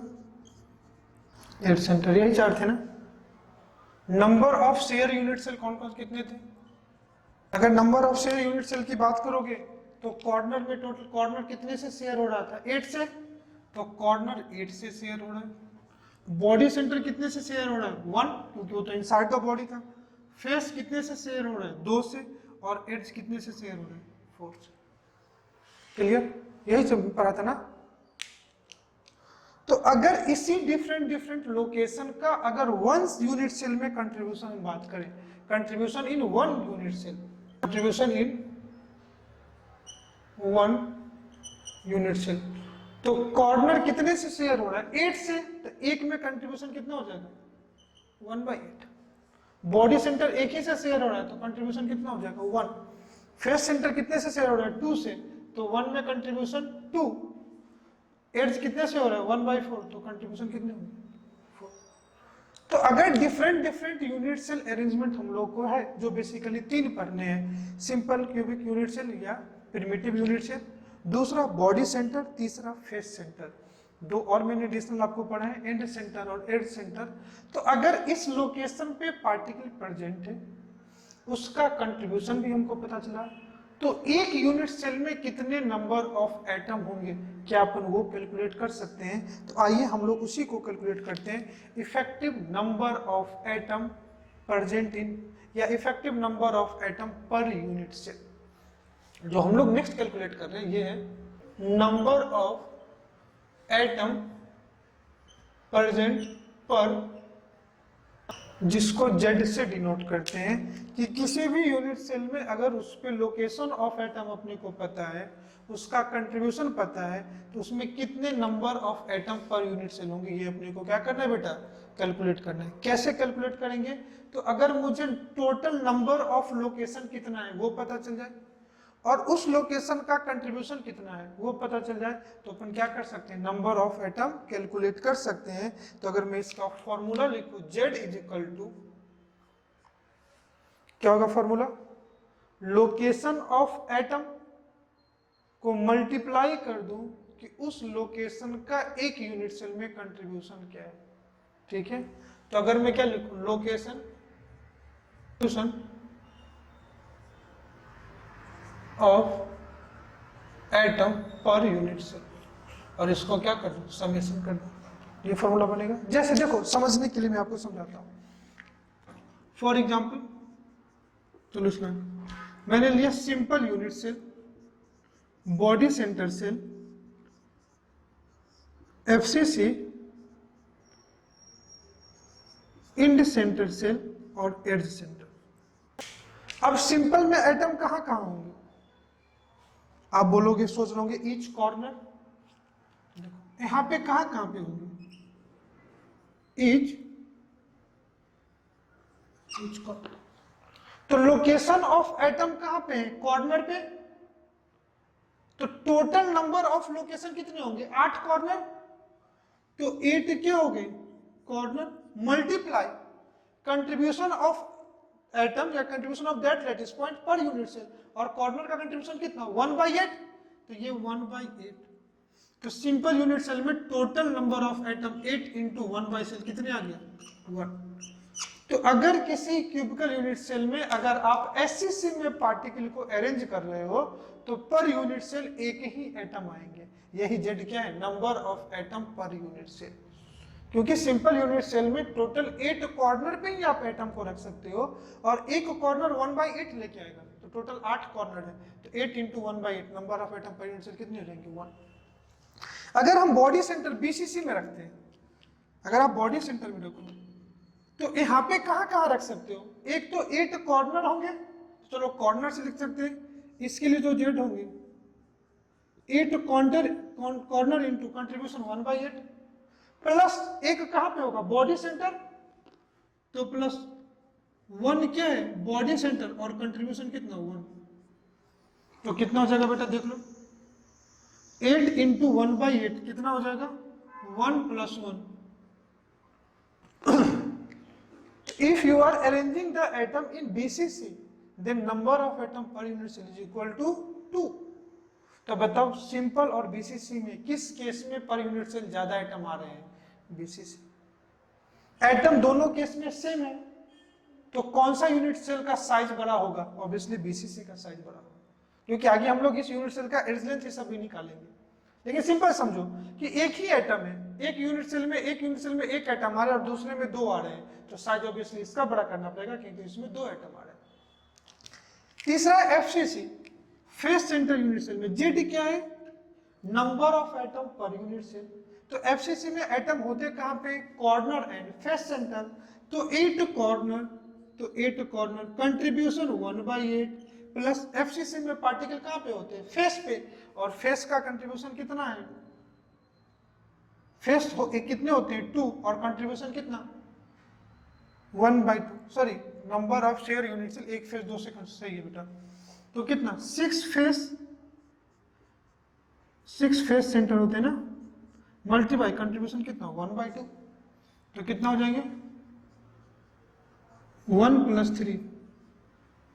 Edge centre. यही 4 थे ना। Number of share unit cell कौन कौन कितने थे? अगर number of share unit cell की बात करोगे तो कॉर्नर में टोटल कॉर्नर कितने से शेयर हो रहा था? 8 से, तो कॉर्नर 8 से शेयर हो रहा है। बॉडी सेंटर कितने से शेयर हो रहा है? 1, क्योंकि वो तो इनसाइड द बॉडी था। फेस कितने से शेयर हो रहा है? 2 से, और एड्ज कितने से शेयर हो रहा है? 4 से। क्लियर? यही सब पढ़ा था ना। तो अगर इसी डिफरेंट लोकेशन का अगर वन यूनिट सेल में कंट्रीब्यूशन बात करें, contribution in 1 unit cell, contribution in 1 unit cell, तो कॉर्नर कितने से शेयर हो रहा है? 8 से, तो एक में कंट्रीब्यूशन कितना हो जाएगा? 1/8। बॉडी सेंटर एक ही से शेयर हो रहा है तो कंट्रीब्यूशन कितना हो जाएगा? 1। फेस सेंटर कितने से शेयर हो रहा है? 2 से, तो 1 में कंट्रीब्यूशन 2। एड्स कितने से हो रहा है? 1/4, तो कंट्रीब्यूशन कितने होंगे? 4। तो अगर डिफरेंट यूनिट सेल अरेंजमेंट हम लोग को है, जो बेसिकली 3 पढ़ने हैं, सिंपल क्यूबिक यूनिट सेल या प्रिमिटिव यूनिट सेल, दूसरा बॉडी सेंटर, तीसरा फेस सेंटर। दो और मैंने एडिशनल आपको पढ़ा है, एंड सेंटर और एड सेंटर। तो अगर इस लोकेशन पे पार्टिकल प्रेजेंट है, उसका कंट्रीब्यूशन भी हमको पता चला। तो एक यूनिट सेल में कितने नंबर ऑफ एटम होंगे, क्या अपन वो कैलकुलेट कर सकते हैं? तो आइए हम लोग उसी को कैलकुलेट करते हैं। Effective number of atom present in, या effective number of atom per unit cell. जो हम लोग नेक्स्ट कैलकुलेट कर रहे हैं ये है नंबर ऑफ एटम प्रेजेंट पर, जिसको Z से डिनोट करते हैं कि किसी भी यूनिट सेल में अगर उस पे लोकेशन ऑफ एटम अपने को पता है, उसका कंट्रीब्यूशन पता है, तो उसमें कितने number of atom per unit cell होंगे, ये अपने को क्या करना है बेटा, कैलकुलेट करना है। कैसे कैलकुलेट करेंगे? तो अगर मुझे टोटल नंबर ऑफ लोकेशन कितना है वो पता चल जाए और उस लोकेशन का कंट्रीब्यूशन कितना है वो पता चल जाए, तो अपन क्या कर सकते हैं, नंबर ऑफ एटम कैलकुलेट कर सकते हैं। तो अगर मैं इसका फॉर्मूला लिखूं, Z इज इक्वल टू, क्या होगा फॉर्मूला, लोकेशन ऑफ एटम को मल्टीप्लाई कर दूं कि उस लोकेशन का एक यूनिट सेल में कंट्रीब्यूशन क्या है। ठीक है, तो अगर मैं क्या लिखूं, location of atom per unit cell, और इसको क्या कर दूं, समेशन कर दूं, ये फॉर्मूला बनेगा। जैसे देखो समझने के लिए मैं आपको समझाता हूं। फॉर एग्जांपल सोल्यूशन, मैंने लिया simple unit cell, body centre cell, FCC, end centre cell और एज सेंटर। अब सिंपल में एटम कहां कहां होंगे, आप बोलोगे, सोच लोगे ईच कॉर्नर, देखो यहां पे कहां पे होंगे, ईच कॉर्नर। तो लोकेशन ऑफ एटम कहां पे है, कॉर्नर पे। तो टोटल नंबर ऑफ लोकेशन कितने होंगे, 8 कॉर्नर। तो 8 क्या हो गए corner, multiply contribution of atom या contribution of that lattice point per unit cell, और कॉर्नर का कंट्रीब्यूशन कितना, 1/8। तो ये 1/8। तो सिंपल यूनिट सेल में total number of atom 8 into 1/सेल कितने आ गया, 1। तो अगर किसी क्यूबिकल यूनिट सेल में अगर आप SCC में पार्टिकल को अरेंज कर रहे हो, तो पर यूनिट सेल एक ही एटम आएंगे। यही Z क्या है, number of atom per unit cell. क्योंकि सिंपल यूनिट सेल में टोटल 8 कॉर्नर पे ही आप एटम को रख सकते हो, और एक कॉर्नर 1/8 लेके आएगा, तो टोटल 8 कॉर्नर है। तो 8 into 1/8 number of atom per unit cell कितने हो जाएंगे, 1। अगर हम बॉडी सेंटर BCC में रखते हैं, अगर आप बॉडी सेंटर में रखो, तो यहाँ पे कहाँ कहाँ रख सकते हो, एक तो 8 कॉर्नर होंगे, चलो कॉर्नर से लिख सकते हैं। इसके लिए जो Z होंगे 8 कॉर्नर इंटू कंट्रीब्यूशन 1/8, प्लस एक कहां पे होगा, बॉडी सेंटर। तो प्लस 1 क्या है, बॉडी सेंटर, और कंट्रीब्यूशन कितना, 1। तो कितना हो जाएगा बेटा, देख लो, 8 इंटू 1/8 कितना हो जाएगा, 1 + 1। If you are arranging the atom in BCC, then number of atom per unit cell is equal to 2। तो बताओ सिंपल और BCC में किस केस में पर यूनिट सेल ज्यादा एटम आ रहे हैं, BCC। एटम दोनों केस में सेम है, तो कौन सा यूनिट सेल का साइज बड़ा होगा, ऑब्वियसली BCC का साइज बड़ा होगा, क्योंकि आगे हम लोग इस यूनिट सेल का एज लेंथ ये सब भी निकालेंगे। लेकिन सिंपल समझो कि एक ही एटम है, एक यूनिट सेल में एक एटम आ रहा है और दूसरे में 2 आ रहे हैं, तो साइज ऑब्वियसली इसका बड़ा करना पड़ेगा क्योंकि इसमें 2 एटम आ रहे हैं। तीसरा FCC, face centre unit cell में Z क्या है, number of atom per unit cell. तो FCC में एटम होते कहां पे, कॉर्नर एंड फेस सेंटर। तो 8 कॉर्नर, तो 8 कॉर्नर कंट्रीब्यूशन 1/8, प्लस FCC में पार्टिकल कहां पे होते हैं, फेस पे, और फेस का कंट्रीब्यूशन कितना है, फेस कितने होते हैं, 2, और कंट्रीब्यूशन कितना, 1/2। Sorry, number of share unit cell, एक फेस 2 से सही है बेटा। तो कितना, 6 फेस सेंटर होते हैं ना, मल्टीप्लाई कंट्रीब्यूशन कितना, 1/2। तो कितना हो जाएंगे, 1 + 3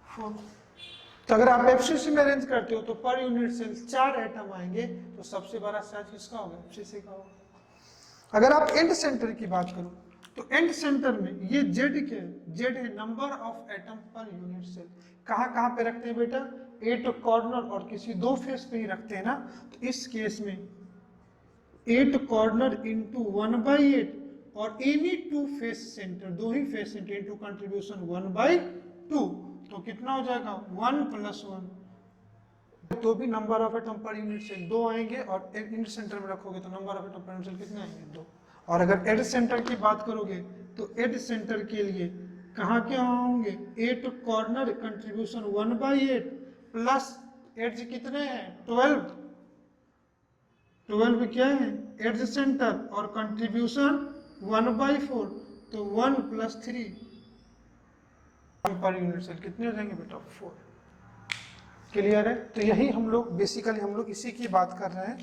4। तो अगर आप एफसीसी में अरेंज करते हो तो पर यूनिट सेल 4 एटम आएंगे, तो सबसे बड़ा साइज किसका होगा? एफसीसी का होगा। अगर आप एंड सेंटर की बात करो तो एंड सेंटर में ये जेड क्या है? जेड है number of atom per unit cell. कहाँ पे रखते हैं बेटा? 8 कॉर्नर और किसी 2 फेस पे ही रखते हैं ना। तो इस केस में 8 कॉर्नर इंटू 1/8 और एनी 2 फेस सेंटर, 2 ही फेस सेंटर इंटू कंट्रीब्यूशन 1/2, तो कितना हो जाएगा? 1 + 1। तो भी number of atom per unit cell 2 आएंगे, और एंड सेंटर में रखोगे तो number of atom per unit cell कितने आएंगे? 2। और अगर एड सेंटर की बात करोगे तो एड सेंटर के लिए कहाँ के होंगे? 8 कॉर्नर कंट्रीब्यूशन 1/8 प्लस एड्ज कितने हैं? 12 क्या है? एड्ज सेंटर और कंट्रीब्यूशन 1/4, तो 1 + 3 पर यूनिट सेल कितने हो जाएंगे बेटा? 4। क्लियर है? तो यही हम लोग बेसिकली हम लोग इसी की बात कर रहे हैं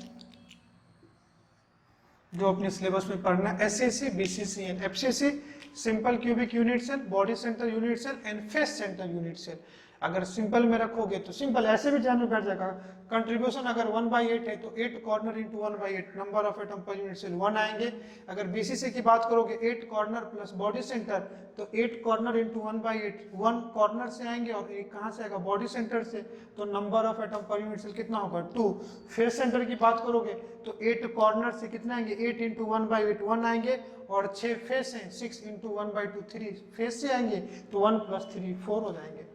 जो अपने सिलेबस में पढ़ना है। SSC, BCC and FCC, simple cubic unit cell, body centre unit cell and face centre unit cell. अगर सिंपल में रखोगे तो सिंपल ऐसे भी ध्यान में बैठ जाएगा। कंट्रीब्यूशन अगर 1/8 है तो 8 corner into 1/8, number of atom per unit cell 1 आएंगे। अगर बीसीसी की बात करोगे 8 कॉर्नर प्लस बॉडी सेंटर, तो 8 कॉर्नर इंटू 1/8, 1 कॉर्नर से आएंगे और एक कहाँ से आएगा? बॉडी सेंटर से, तो number of atom per unit cell कितना होगा? 2। फेस सेंटर की बात करोगे तो 8 कॉर्नर से कितना आएंगे? 8 इंटू 1/8 1 आएंगे, और 6 फेस हैं, 6 इंटू 1/2 3 फेस से आएंगे, तो 1 + 3 4 हो जाएंगे।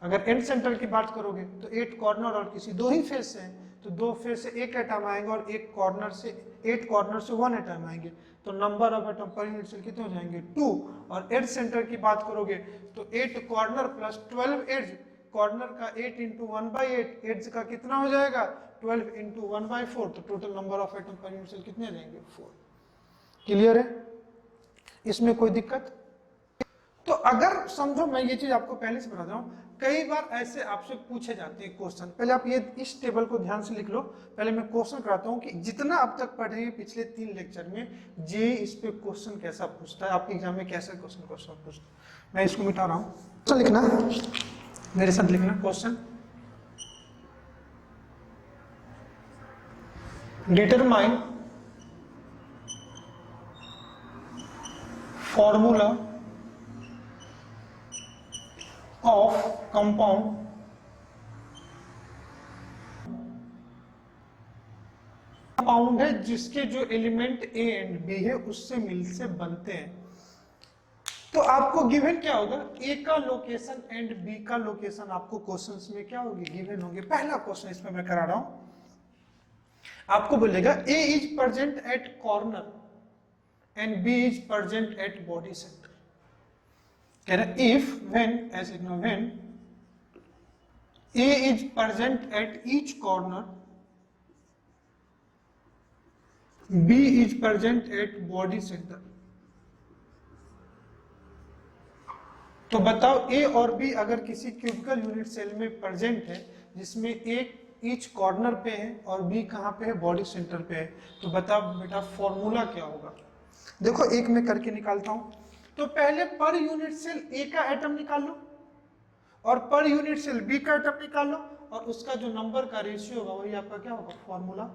अगर एंड सेंटर की बात करोगे तो 8 कॉर्नर और किसी 2 ही फेस हैं, तो 2 फेस से 1 एटम आएंगे और 8 कॉर्नर से 1 एटम आएंगे, तो number of atom per unit cell कितने हो जाएंगे? 2। और एड सेंटर की बात करोगे तो 8 कॉर्नर प्लस 12 एड्ज, कॉर्नर का 8 इंटू 1/8, एड्ज का कितना हो जाएगा? 12 इंटू 1/4, तो total number of atom per unit cell कितने रहेंगे? 4। क्लियर है? इसमें कोई दिक्कत? तो अगर समझो, मैं ये चीज आपको पहले से बता रहा हूँ, कई बार ऐसे आपसे पूछे जाते हैं क्वेश्चन। पहले आप ये इस टेबल को ध्यान से लिख लो। पहले मैं क्वेश्चन कराता हूँ कि जितना अब तक पढ़े हैं पिछले 3 लेक्चर में, जे इस पे क्वेश्चन कैसा पूछता है, आपके एग्जाम में कैसे क्वेश्चन पूछता है। मैं इसको मिटा रहा हूँ। क्वेश्चन लिखना, मेरे साथ लिखना question. Determine formula of compound compound है जिसके जो एलिमेंट ए एंड बी है उससे मिल से बनते हैं। तो आपको गिवन क्या होगा? ए का लोकेशन एंड बी का लोकेशन आपको क्वेश्चंस में क्या होगी? गिवन होंगे। पहला क्वेश्चन इसमें मैं करा रहा हूं, आपको बोलेगा A is present at corner and B is present at body centre. कह रहे if when, as ignore when A is present at each corner, B is present at body center। तो बताओ A और B अगर किसी cubicle unit cell में present है जिसमें एक ईच कॉर्नर पे है और B कहाँ पे है? बॉडी सेंटर पे है, तो बताओ बेटा फॉर्मूला क्या होगा? देखो एक मैं करके निकालता हूं। तो पहले पर यूनिट सेल A का एटम निकाल लो और पर यूनिट सेल B का एटम निकाल लो, और उसका जो नंबर का रेशियो होगा वही आपका क्या होगा? फॉर्मूला।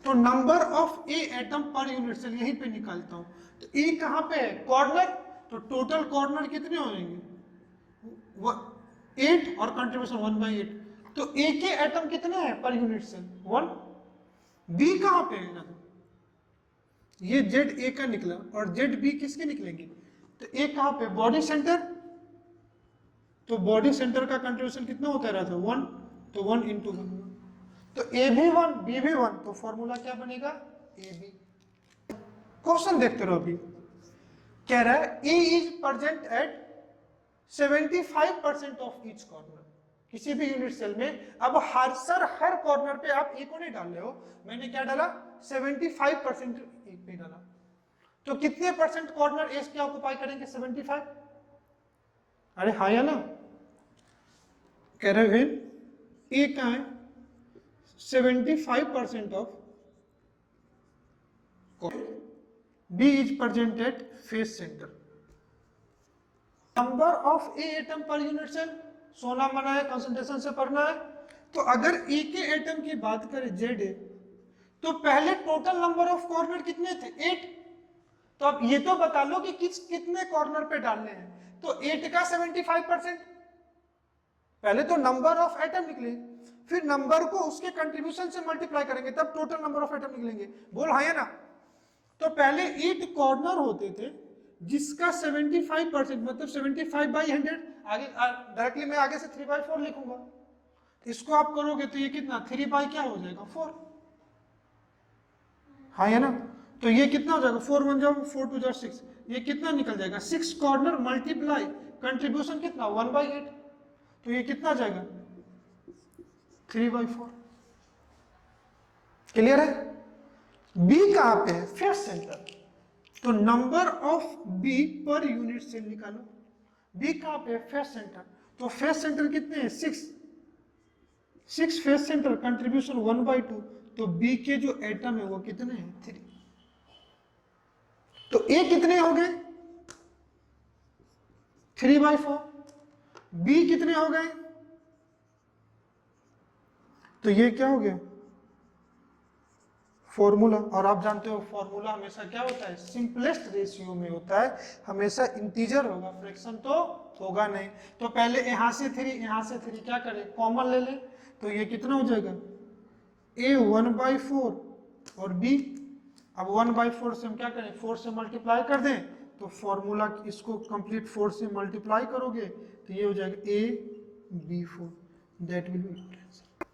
तो number of A atom per unit cell यहीं पे निकालता हूं। तो ए कहां पे है? कॉर्नर, तो टोटल कॉर्नर कितने हो जाएंगे? 8 और कंट्रीब्यूशन 1/8, तो ए के एटम कितने हैं पर यूनिट सेल? 1। बी कहां पे है? ये जेड ए का निकला और जेड बी किसके निकलेंगे? तो ए कहां पे? बॉडी सेंटर, तो बॉडी सेंटर का कंट्रीब्यूशन कितना होता रहा था? 1, तो 1 इंटू 1, तो ए भी 1 बी भी 1, तो फॉर्मूला क्या बनेगा? A B. क्वेश्चन देखते रहो। अभी कह रहा है A is present at 75% of each corner, किसी भी यूनिट सेल में। अब हर कॉर्नर पे आप ए को नहीं डाल रहे हो, मैंने क्या डाला? 75% ए पे डाला। तो कितने परसेंट कॉर्नर ए क्या ऑक्युपाई करेंगे? 75। अरे हाँ या ना? कह रहे वेन ए का है 75% of B is present at face center. Number of A atom per unit cell सोना मना है, कंसंट्रेशन से पढ़ना है। तो अगर ए के एटम की बात करें जेड ए, तो पहले टोटल नंबर ऑफ कॉर्नर कितने थे? 8। तो अब ये तो बता लो कि कितने कॉर्नर पे डालने हैं। तो 8 का 75%। पहले तो नंबर ऑफ एटम निकले, फिर नंबर को उसके कंट्रीब्यूशन से मल्टीप्लाई करेंगे, तब टोटल नंबर ऑफ एटम निकलेंगे। बोल हाँ या ना? तो पहले 8 कॉर्नर होते थे जिसका 75%, मतलब 75/100। आगे डायरेक्टली मैं आगे से 3/4 लिखूंगा। इसको आप करोगे तो ये कितना 3 बाई क्या हो जाएगा 4। हाँ या ना? तो ये कितना हो जाएगा 4 1 जाओ 4 2 जाओ 6, ये कितना निकल जाएगा 6 कॉर्नर मल्टीप्लाई कंट्रीब्यूशन कितना 1/8, तो ये कितना जाएगा 3/4। क्लियर है? बी कहां पे है? Face centre. तो number of B per unit cell निकालो। बी कहां पे है? Face centre. तो फेस सेंटर कितने हैं? 6 फेस सेंटर, कंट्रीब्यूशन 1/2। तो बी के जो एटम है वो कितने हैं? 3। तो ए कितने हो गए? 3/4। बी कितने हो गए? तो ये क्या हो गया? फॉर्मूला। और आप जानते हो फॉर्मूला हमेशा क्या होता है? सिंपलेस्ट रेशियो में होता है, हमेशा इंटीजर होगा, फ्रैक्शन तो होगा नहीं। तो पहले यहां से 3 यहां से 3 क्या करें? कॉमन ले लें। तो ये कितना हो जाएगा? ए 1/4 और बी, अब 1/4 से हम क्या करें? 4 से मल्टीप्लाई कर दें। तो फॉर्मूला इसको कंप्लीट 4 से मल्टीप्लाई करोगे तो ये हो जाएगा AB4, that will be answer.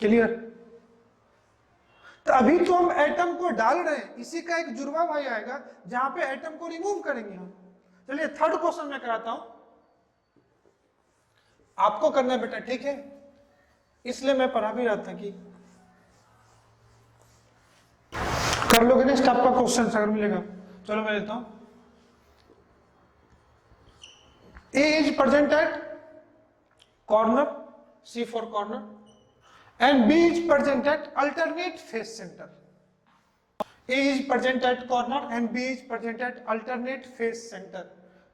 Clear? तो अभी तो हम एटम को डाल रहे हैं, इसी का एक जुड़वा भाई आएगा जहां पे एटम को रिमूव करेंगे हम। चलिए थर्ड क्वेश्चन मैं कराता हूं, आपको करना है बेटा, ठीक है? इसलिए मैं पढ़ा भी रहा था कि कर लोगे नेक्स्ट आपका क्वेश्चन अगर मिलेगा। चलो मैं लेता हूं। A is present at corner, C for corner, and B is present at alternate face center. A is present at corner and B is present at alternate face center.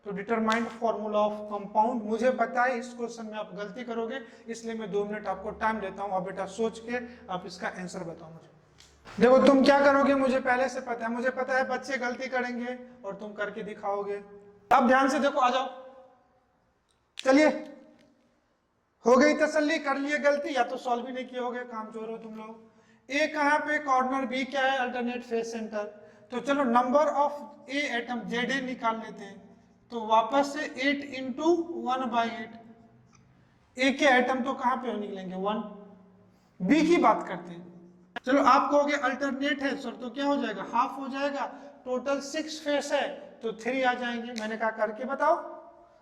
तो determined formula of compound. मुझे पता है इस question में आप गलती करोगे, इसलिए मैं 2 मिनट आपको टाइम देता हूं। अब बेटा सोच के आप इसका आंसर बताओ मुझे। देखो तुम क्या करोगे मुझे पहले से पता है, मुझे पता है बच्चे गलती करेंगे और तुम करके दिखाओगे। अब ध्यान से देखो, आ जाओ। चलिए हो गई तसल्ली, कर लिए गलती, या तो सॉल्व भी नहीं किए होगे, काम चोर हो तुम लोग। ए कहां पे? कॉर्नर, बी क्या है? Alternate face centre. तो चलो number of A atom Z A निकाल लेते हैं। तो वापस से 8 इंटू 1/8। ए के एटम तो कहां पे निकलेंगे? 1। बी की बात करते हैं। चलो आप कहोगे अल्टरनेट है सर, तो क्या हो जाएगा? हाफ हो जाएगा। टोटल 6 फेस है तो 3 आ जाएंगे। मैंने कहा करके बताओ,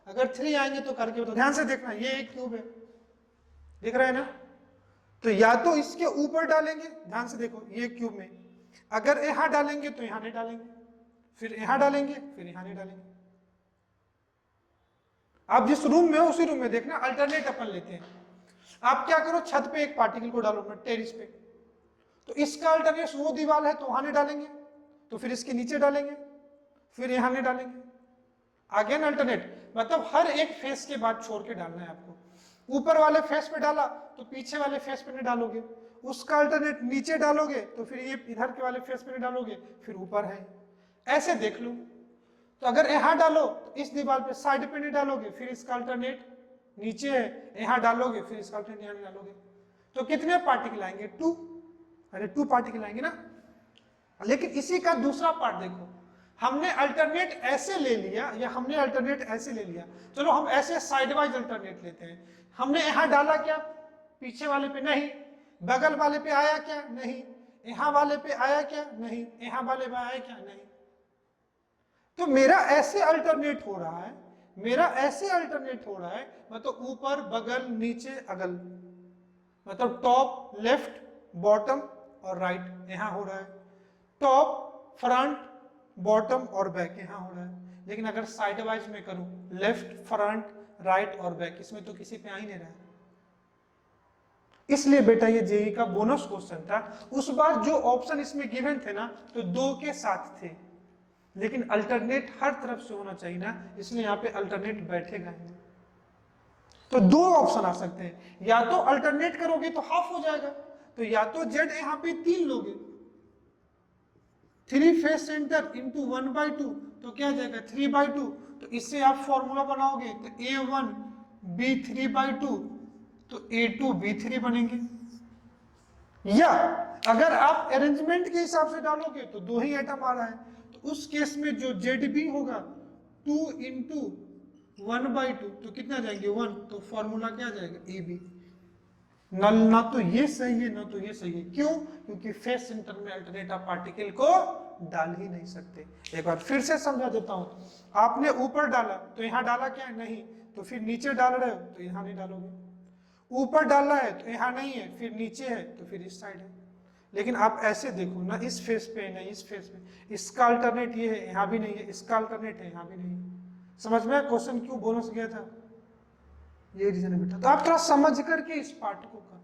अगर 3 आएंगे तो करके बताओ। ध्यान से देखना, ये एक क्यूब है, दिख रहा है ना? तो या तो इसके ऊपर डालेंगे, ध्यान से देखो, ये क्यूब में अगर यहां डालेंगे तो यहां नहीं डालेंगे, फिर यहां डालेंगे, फिर यहां नहीं डालेंगे। आप जिस रूम में हो उसी रूम में देखना, अल्टरनेट अपन लेते हैं। आप क्या करो, छत पे एक पार्टिकल को डालो ना, टेरिस पे, तो इसका अल्टरनेट वो दीवार है तो वहां नहीं डालेंगे, तो फिर इसके नीचे डालेंगे, फिर यहां नहीं डालेंगे। अगेन अल्टरनेट, मतलब हर एक फेस के बाद छोड़ के डालना है आपको। ऊपर वाले फेस पे डाला तो पीछे वाले फेस पे नहीं डालोगे, उसका अल्टरनेट नीचे डालोगे तो फिर ये इधर के वाले फेस पे नहीं डालोगे, फिर ऊपर है। ऐसे देख लो। तो अगर यहां डालो तो इस दीवार पे साइड पे नहीं डालोगे, फिर इसका अल्टरनेट नीचे है, यहां डालोगे फिर इसका अल्टरनेट यहां नहीं डालोगे। तो कितने पार्टिकल आएंगे? 2। अरे 2 पार्टिकल आएंगे ना। लेकिन इसी का दूसरा पार्ट देखो, हमने अल्टरनेट ऐसे ले लिया या हमने अल्टरनेट ऐसे ले लिया। चलो हम ऐसे साइड वाइज अल्टरनेट लेते हैं। हमने यहां डाला क्या? पीछे वाले पे नहीं। बगल वाले पे आया क्या? नहीं। यहां वाले पे आया क्या? नहीं। यहां वाले पे आया क्या? नहीं। तो मेरा ऐसे अल्टरनेट हो रहा है, मेरा ऐसे अल्टरनेट हो रहा है, मतलब ऊपर बगल नीचे अगल, मतलब टॉप लेफ्ट बॉटम और राइट यहां हो रहा है, टॉप फ्रंट बॉटम और बैक यहां हो रहा है। लेकिन अगर साइड वाइज में करूं, लेफ्ट फ्रंट राइट और बैक, इसमें तो किसी पे आ ही नहीं रहा है। इसलिए बेटा ये जेईई का बोनस क्वेश्चन था। उस बार जो ऑप्शन इसमें गिवन थे ना, तो 2 के साथ थे, लेकिन अल्टरनेट हर तरफ से होना चाहिए ना, इसलिए यहाँ पे अल्टरनेट बैठेगा ही। तो दो ऑप्शन आ सकते हैं, या तो अल्टरनेट करोगे तो हाफ हो जाएगा, तो या तो जेड यहाँ पे 3 लोगे, 3 फेस सेंटर इंटू 1/2, तो क्या आ जाएगा 3/2। तो इससे आप फॉर्मूला बनाओगे तो A1 B3/2, तो A2 B3 बनेंगे। या अगर आप अरेंजमेंट के हिसाब से डालोगे तो दो ही एटम आ रहा है, तो उस केस में जो ZB होगा 2 इंटू 1/2, तो कितना जाएंगे 1, तो फॉर्मूला क्या आ जाएगा AB। ना तो ये सही है ना तो ये सही है, क्यों? क्योंकि फेस सेंटर में अल्टरनेट आप पार्टिकल को डाल ही नहीं सकते। एक बार फिर से समझा देता हूं, आपने ऊपर डाला तो यहां डाला क्या नहीं, तो फिर नीचे डाल रहे हो तो यहां नहीं डालोगे, ऊपर डाला है तो यहां नहीं है, फिर नीचे है तो फिर इस साइड है। लेकिन आप ऐसे देखो ना, इस फेस पे ना इस फेस पे, इसका अल्टरनेट ये है, यहां भी नहीं है, इसका अल्टरनेट है, यहां भी नहीं है। समझ में क्वेश्चन क्यों बोनस गया था, ये रीजन है बेटा। तो आप थोड़ा समझ करके इस पार्ट को कर,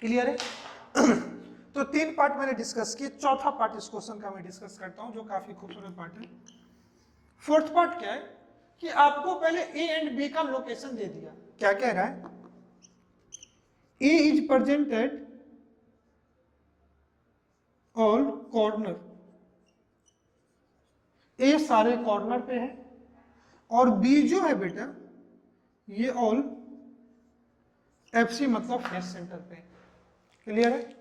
क्लियर है? तो 3 पार्ट मैंने डिस्कस किए, चौथा पार्ट इस क्वेश्चन का मैं डिस्कस करता हूं, जो काफी खूबसूरत पार्ट है। फोर्थ पार्ट क्या है कि आपको पहले ए एंड बी का लोकेशन दे दिया। क्या कह रहा है, A is present at all corner, A सारे कॉर्नर पे है, और बी जो है बेटा ये ऑल FC मतलब फेस सेंटर पे। क्लियर है?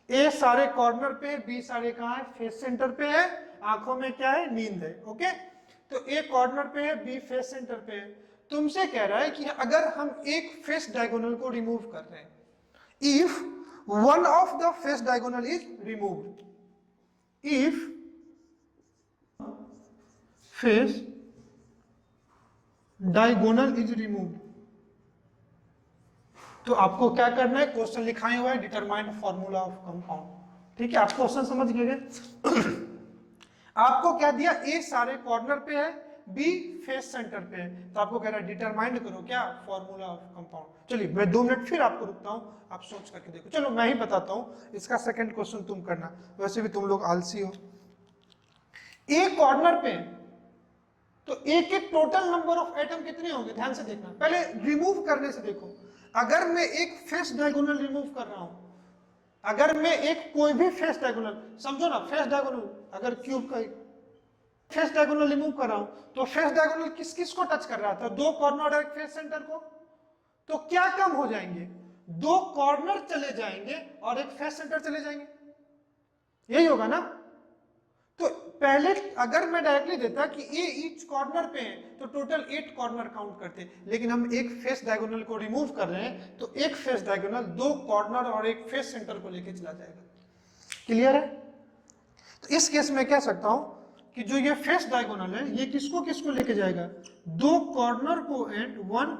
ए सारे कॉर्नर पे, बी सारे कहां है, फेस सेंटर पे है, आंखों में क्या है, नींद है। ओके, तो ए कॉर्नर पे है, बी फेस सेंटर पे है। तुमसे कह रहा है कि अगर हम एक फेस डायगोनल को रिमूव कर रहे हैं, if one of the face diagonal is removed, if face diagonal is removed, तो आपको क्या करना है, क्वेश्चन लिखाए हुआ है डिटरमाइन फॉर्मूला ऑफ कंपाउंड। ठीक है, आप क्वेश्चन समझ गए। आपको क्या दिया, ए सारे कॉर्नर पे है, बी फेस सेंटर पे है, तो आपको कह रहा है डिटरमाइन करो क्या, फॉर्मूला ऑफ कंपाउंड। चलिए मैं 2 मिनट फिर आपको रुकता हूं, आप सोच करके देखो। चलो मैं ही बताता हूं, इसका सेकंड क्वेश्चन तुम करना, वैसे भी तुम लोग आलसी हो। ए कॉर्नर पे, तो ए के टोटल नंबर ऑफ एटम कितने होंगे, ध्यान से देखना, पहले रिमूव करने से देखो। अगर मैं एक फेस डायगोनल रिमूव कर रहा हूं, अगर मैं एक कोई भी फेस डायगोनल, समझो ना फेस डायगोनल, अगर क्यूब का फेस डायगोनल रिमूव कर रहा हूं, तो फेस डायगोनल किस किस को टच कर रहा था, 2 कॉर्नर और एक फेस सेंटर को। तो क्या कम हो जाएंगे, 2 कॉर्नर चले जाएंगे और एक फेस सेंटर चले जाएंगे, यही होगा ना। तो पहले अगर मैं डायरेक्टली देता कि ए ईच कॉर्नर पे है, तो टोटल 8 कॉर्नर काउंट करते, लेकिन हम एक फेस डायगोनल को रिमूव कर रहे हैं, तो एक फेस डायगोनल 2 कॉर्नर और एक फेस सेंटर को लेके चला जाएगा। क्लियर है? तो इस केस में कह सकता हूं कि जो ये फेस डायगोनल है, ये किसको किसको लेके जाएगा, 2 कॉर्नर को एंड 1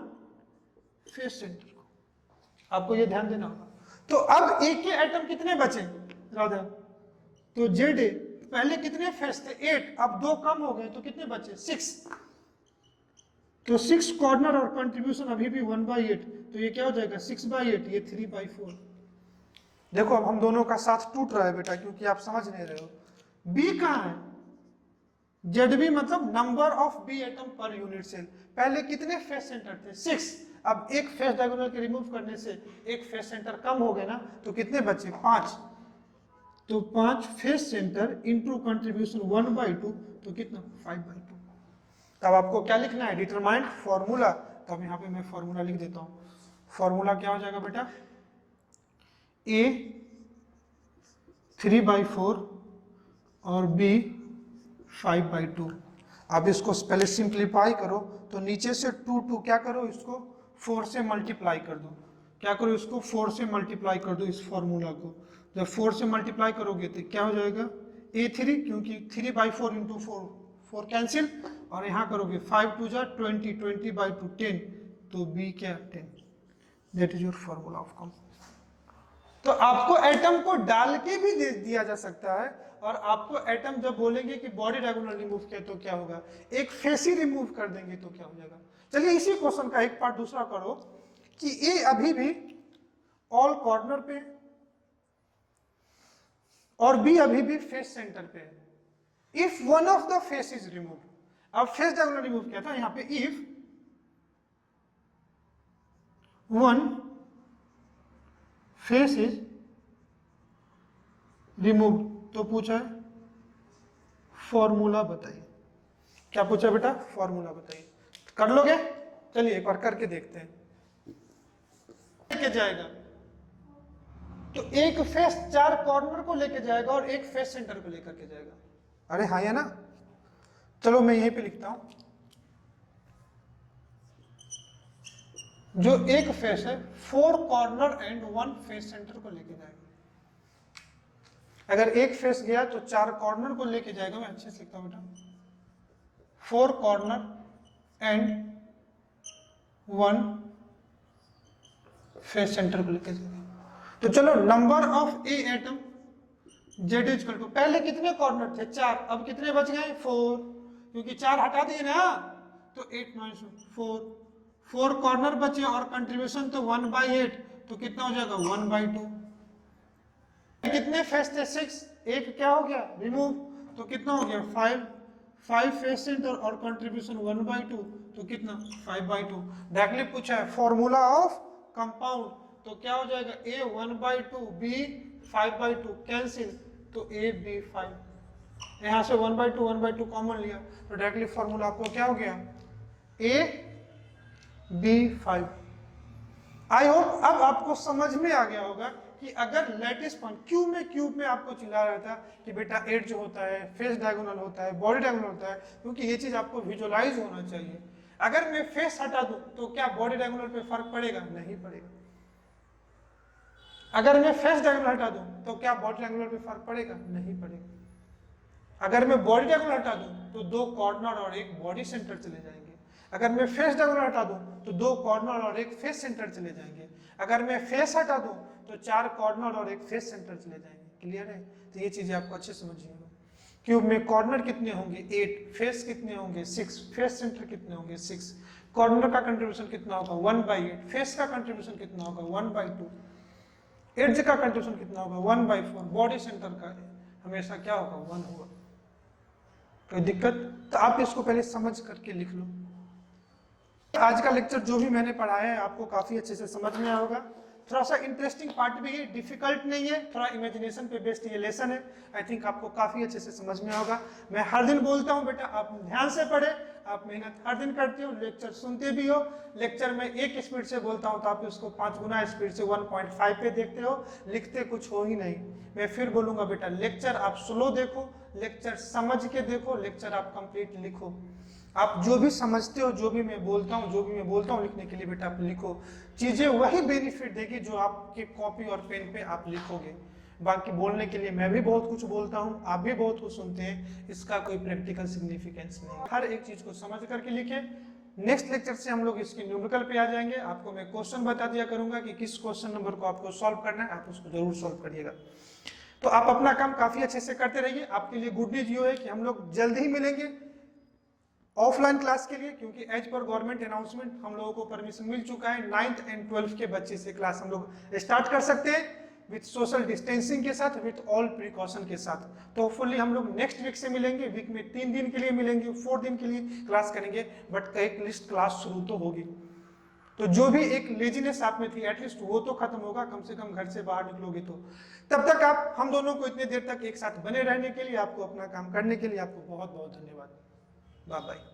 फेस सेंटर को। आपको ये ध्यान देना होगा। तो अब ए के एटम कितने बचे राधा, तो जेड ए पहले कितने फेस थे, 8, अब 2 कम हो गए, तो कितने बचे 6, तो 6 कॉर्नर और कंट्रीब्यूशन अभी भी 1/8, तो ये क्या हो जाएगा 6/8, ये 3/4। देखो अब हम दोनों का साथ टूट रहा है बेटा, क्योंकि आप समझ नहीं रहे हो। बी कहां है, ZB मतलब number of B atom per unit cell. पहले कितने फेस सेंटर थे, 6, अब एक फेस डायगोनल के रिमूव करने से एक फेस सेंटर कम हो गए ना, तो कितने बचे 5, तो 5 फेस सेंटर इंटू कंट्रीब्यूशन 1/2, तो कितना 5/2। तब आपको क्या लिखना है, डिटरमाइन फॉर्मूला। तब यहाँ पे मैं फॉर्मूला लिख देता हूँ। फॉर्मूला क्या हो जाएगा बेटा, A 3/4 और B 5/2। अब इसको पहले सिंप्लीफाई करो, तो नीचे से 2 क्या करो, इसको 4 से मल्टीप्लाई कर दो। क्या करो, इसको 4 से मल्टीप्लाई कर दो इस फॉर्मूला को। जब 4 से मल्टीप्लाई करोगे तो क्या हो जाएगा A3, क्योंकि 3/4 इंटू 4 कैंसिल, और यहाँ करोगे 5 2 जा 20, 20/2 10, तो B क्या 10। That is your formula of compound. तो आपको एटम को डाल के भी दे दिया जा सकता है, और आपको एटम जब बोलेंगे कि बॉडी डायगोनल रिमूव किया तो क्या होगा, एक फेस ही रिमूव कर देंगे तो क्या हो जाएगा। चलिए इसी क्वेश्चन का एक पार्ट दूसरा करो कि ए अभी भी ऑल कॉर्नर पे और बी अभी भी फेस सेंटर पे है। If one of the face is remove, अब फेस डायगोनल रिमूव किया था, यहां पे if one face is remove. तो पूछा है फॉर्मूला बताइए। क्या पूछा बेटा? फॉर्मूला बताइए। कर लोगे? चलिए एक बार करके देखते हैं। लेके जाएगा तो एक फेस 4 कॉर्नर को लेके जाएगा और एक फेस सेंटर को लेकर के जाएगा। अरे हाँ, है ना? चलो मैं यहीं पे लिखता हूं, जो एक फेस है 4 कॉर्नर एंड 1 फेस सेंटर को लेके जाएगा। अगर एक फेस गया तो 4 कॉर्नर को लेके जाएगा। मैं अच्छे से लिखता हूं बेटा, 4 कॉर्नर एंड 1 फेस सेंटर को लेके जाएगा। तो चलो, number of A atom Z is equal to, पहले कितने कॉर्नर थे? 4, अब कितने बच गए? 4, क्योंकि 4 हटा दिए ना, तो 8 9 4 कॉर्नर बचे और कंट्रीब्यूशन तो 1/8, तो कितना हो जाएगा? 1/2। कितने फेस थे? 6, एक क्या हो गया? रिमूव, तो कितना हो गया? 5 फेस सेंटर और कंट्रीब्यूशन 1/2, तो कितना? 5/2। डायरेक्टली पूछा है फॉर्मूला ऑफ कंपाउंड, तो क्या हो जाएगा? A 1/2, B 5/2, कैंसिल, तो A B 5। यहां से 1/2 कॉमन लिया, तो डायरेक्टली फॉर्मूला आपको क्या हो गया? A B 5। आई होप अब आपको समझ में आ गया होगा कि अगर लैटिस पॉइंट क्यूब में आपको चिल्ला रहा था कि बेटा एज होता है, फेस डायगोनल होता है, बॉडी डायगोनल होता है, क्योंकि ये चीज आपको विजुअलाइज होना चाहिए। अगर मैं फेस हटा दूं तो क्या बॉडी डायगोनल पे फर्क पड़ेगा? नहीं पड़ेगा। अगर मैं फेस डायगोनल हटा दूं तो क्या बॉडी डायगोनल पे फर्क पड़ेगा? नहीं पड़ेगा। अगर मैं बॉडी डायगोनल हटा दूं तो 2 कॉर्नर और एक बॉडी सेंटर चले जाएंगे। अगर मैं फेस डायगोनल हटा दूं तो 2 कॉर्नर और एक फेस सेंटर चले जाएंगे। अगर मैं फेस हटा दूं तो 4 कॉर्नर और एक फेस सेंटर चले जाएंगे। क्लियर है? तो ये चीजें आपको अच्छे समझिएगा। क्यूब में कॉर्नर कितने होंगे? 8, फेस कितने होंगे? 6, फेस सेंटर कितने होंगे? 6, कॉर्नर का कंट्रीब्यूशन कितना होगा? 1/8, फेस का कंट्रीब्यूशन कितना होगा? 1/2, एड्ज का कंट्रीब्यूशन कितना होगा? 1/4, बॉडी सेंटर का हमेशा क्या होगा? 1 होगा। कोई दिक्कत? तो आप इसको पहले समझ करके लिख लो। आज का लेक्चर जो भी मैंने पढ़ाया है आपको काफी अच्छे से समझ में आया होगा। थोड़ा सा इंटरेस्टिंग पार्ट भी है, डिफिकल्ट नहीं है, थोड़ा इमेजिनेशन पे बेस्ड ये लेसन है। आई थिंक आपको काफी अच्छे से समझ में होगा। मैं हर दिन बोलता हूँ बेटा आप ध्यान से पढ़े, आप मेहनत हर दिन करते हो, लेक्चर सुनते भी हो। लेक्चर में 1 स्पीड से बोलता हूँ तो आप उसको 5 गुना स्पीड से 1.5 पे देखते हो, लिखते कुछ हो ही नहीं। मैं फिर बोलूंगा बेटा लेक्चर आप स्लो देखो, लेक्चर समझ के देखो, लेक्चर आप कंप्लीट लिखो। आप जो भी समझते हो, जो भी मैं बोलता हूँ लिखने के लिए बेटा आप लिखो। चीजें वही बेनिफिट देगी जो आपके कॉपी और पेन पे आप लिखोगे। बाकी बोलने के लिए मैं भी बहुत कुछ बोलता हूँ, आप भी बहुत कुछ सुनते हैं, इसका कोई प्रैक्टिकल सिग्निफिकेंस नहीं। हर एक चीज को समझ करके लिखे। नेक्स्ट लेक्चर से हम लोग इसके न्यूमेरिकल पे आ जाएंगे। आपको मैं क्वेश्चन बता दिया करूंगा कि किस क्वेश्चन नंबर को आपको सॉल्व करना है, आप उसको जरूर सॉल्व करिएगा। तो आप अपना काम काफी अच्छे से करते रहिए। आपके लिए गुड न्यूज ये है कि हम लोग जल्द ही मिलेंगे ऑफलाइन क्लास के लिए, क्योंकि एज पर गवर्नमेंट अनाउंसमेंट हम लोगों को परमिशन मिल चुका है। 9th एंड 12th के बच्चे से क्लास हम लोग स्टार्ट कर सकते हैं विथ सोशल डिस्टेंसिंग के साथ, विथ ऑल प्रिकॉशन के साथ। तो होपफुली हम लोग नेक्स्ट वीक से मिलेंगे। वीक में 3 दिन के लिए मिलेंगे, 4 दिन के लिए क्लास करेंगे, बट एक लिस्ट क्लास शुरू तो होगी। तो जो भी एक लेजीनेस आप में थी एटलीस्ट वो तो खत्म होगा, कम से कम घर से बाहर निकलोगे तो। तब तक आप हम दोनों को इतने देर तक एक साथ बने रहने के लिए, आपको अपना काम करने के लिए आपको बहुत बहुत धन्यवाद। Bye bye.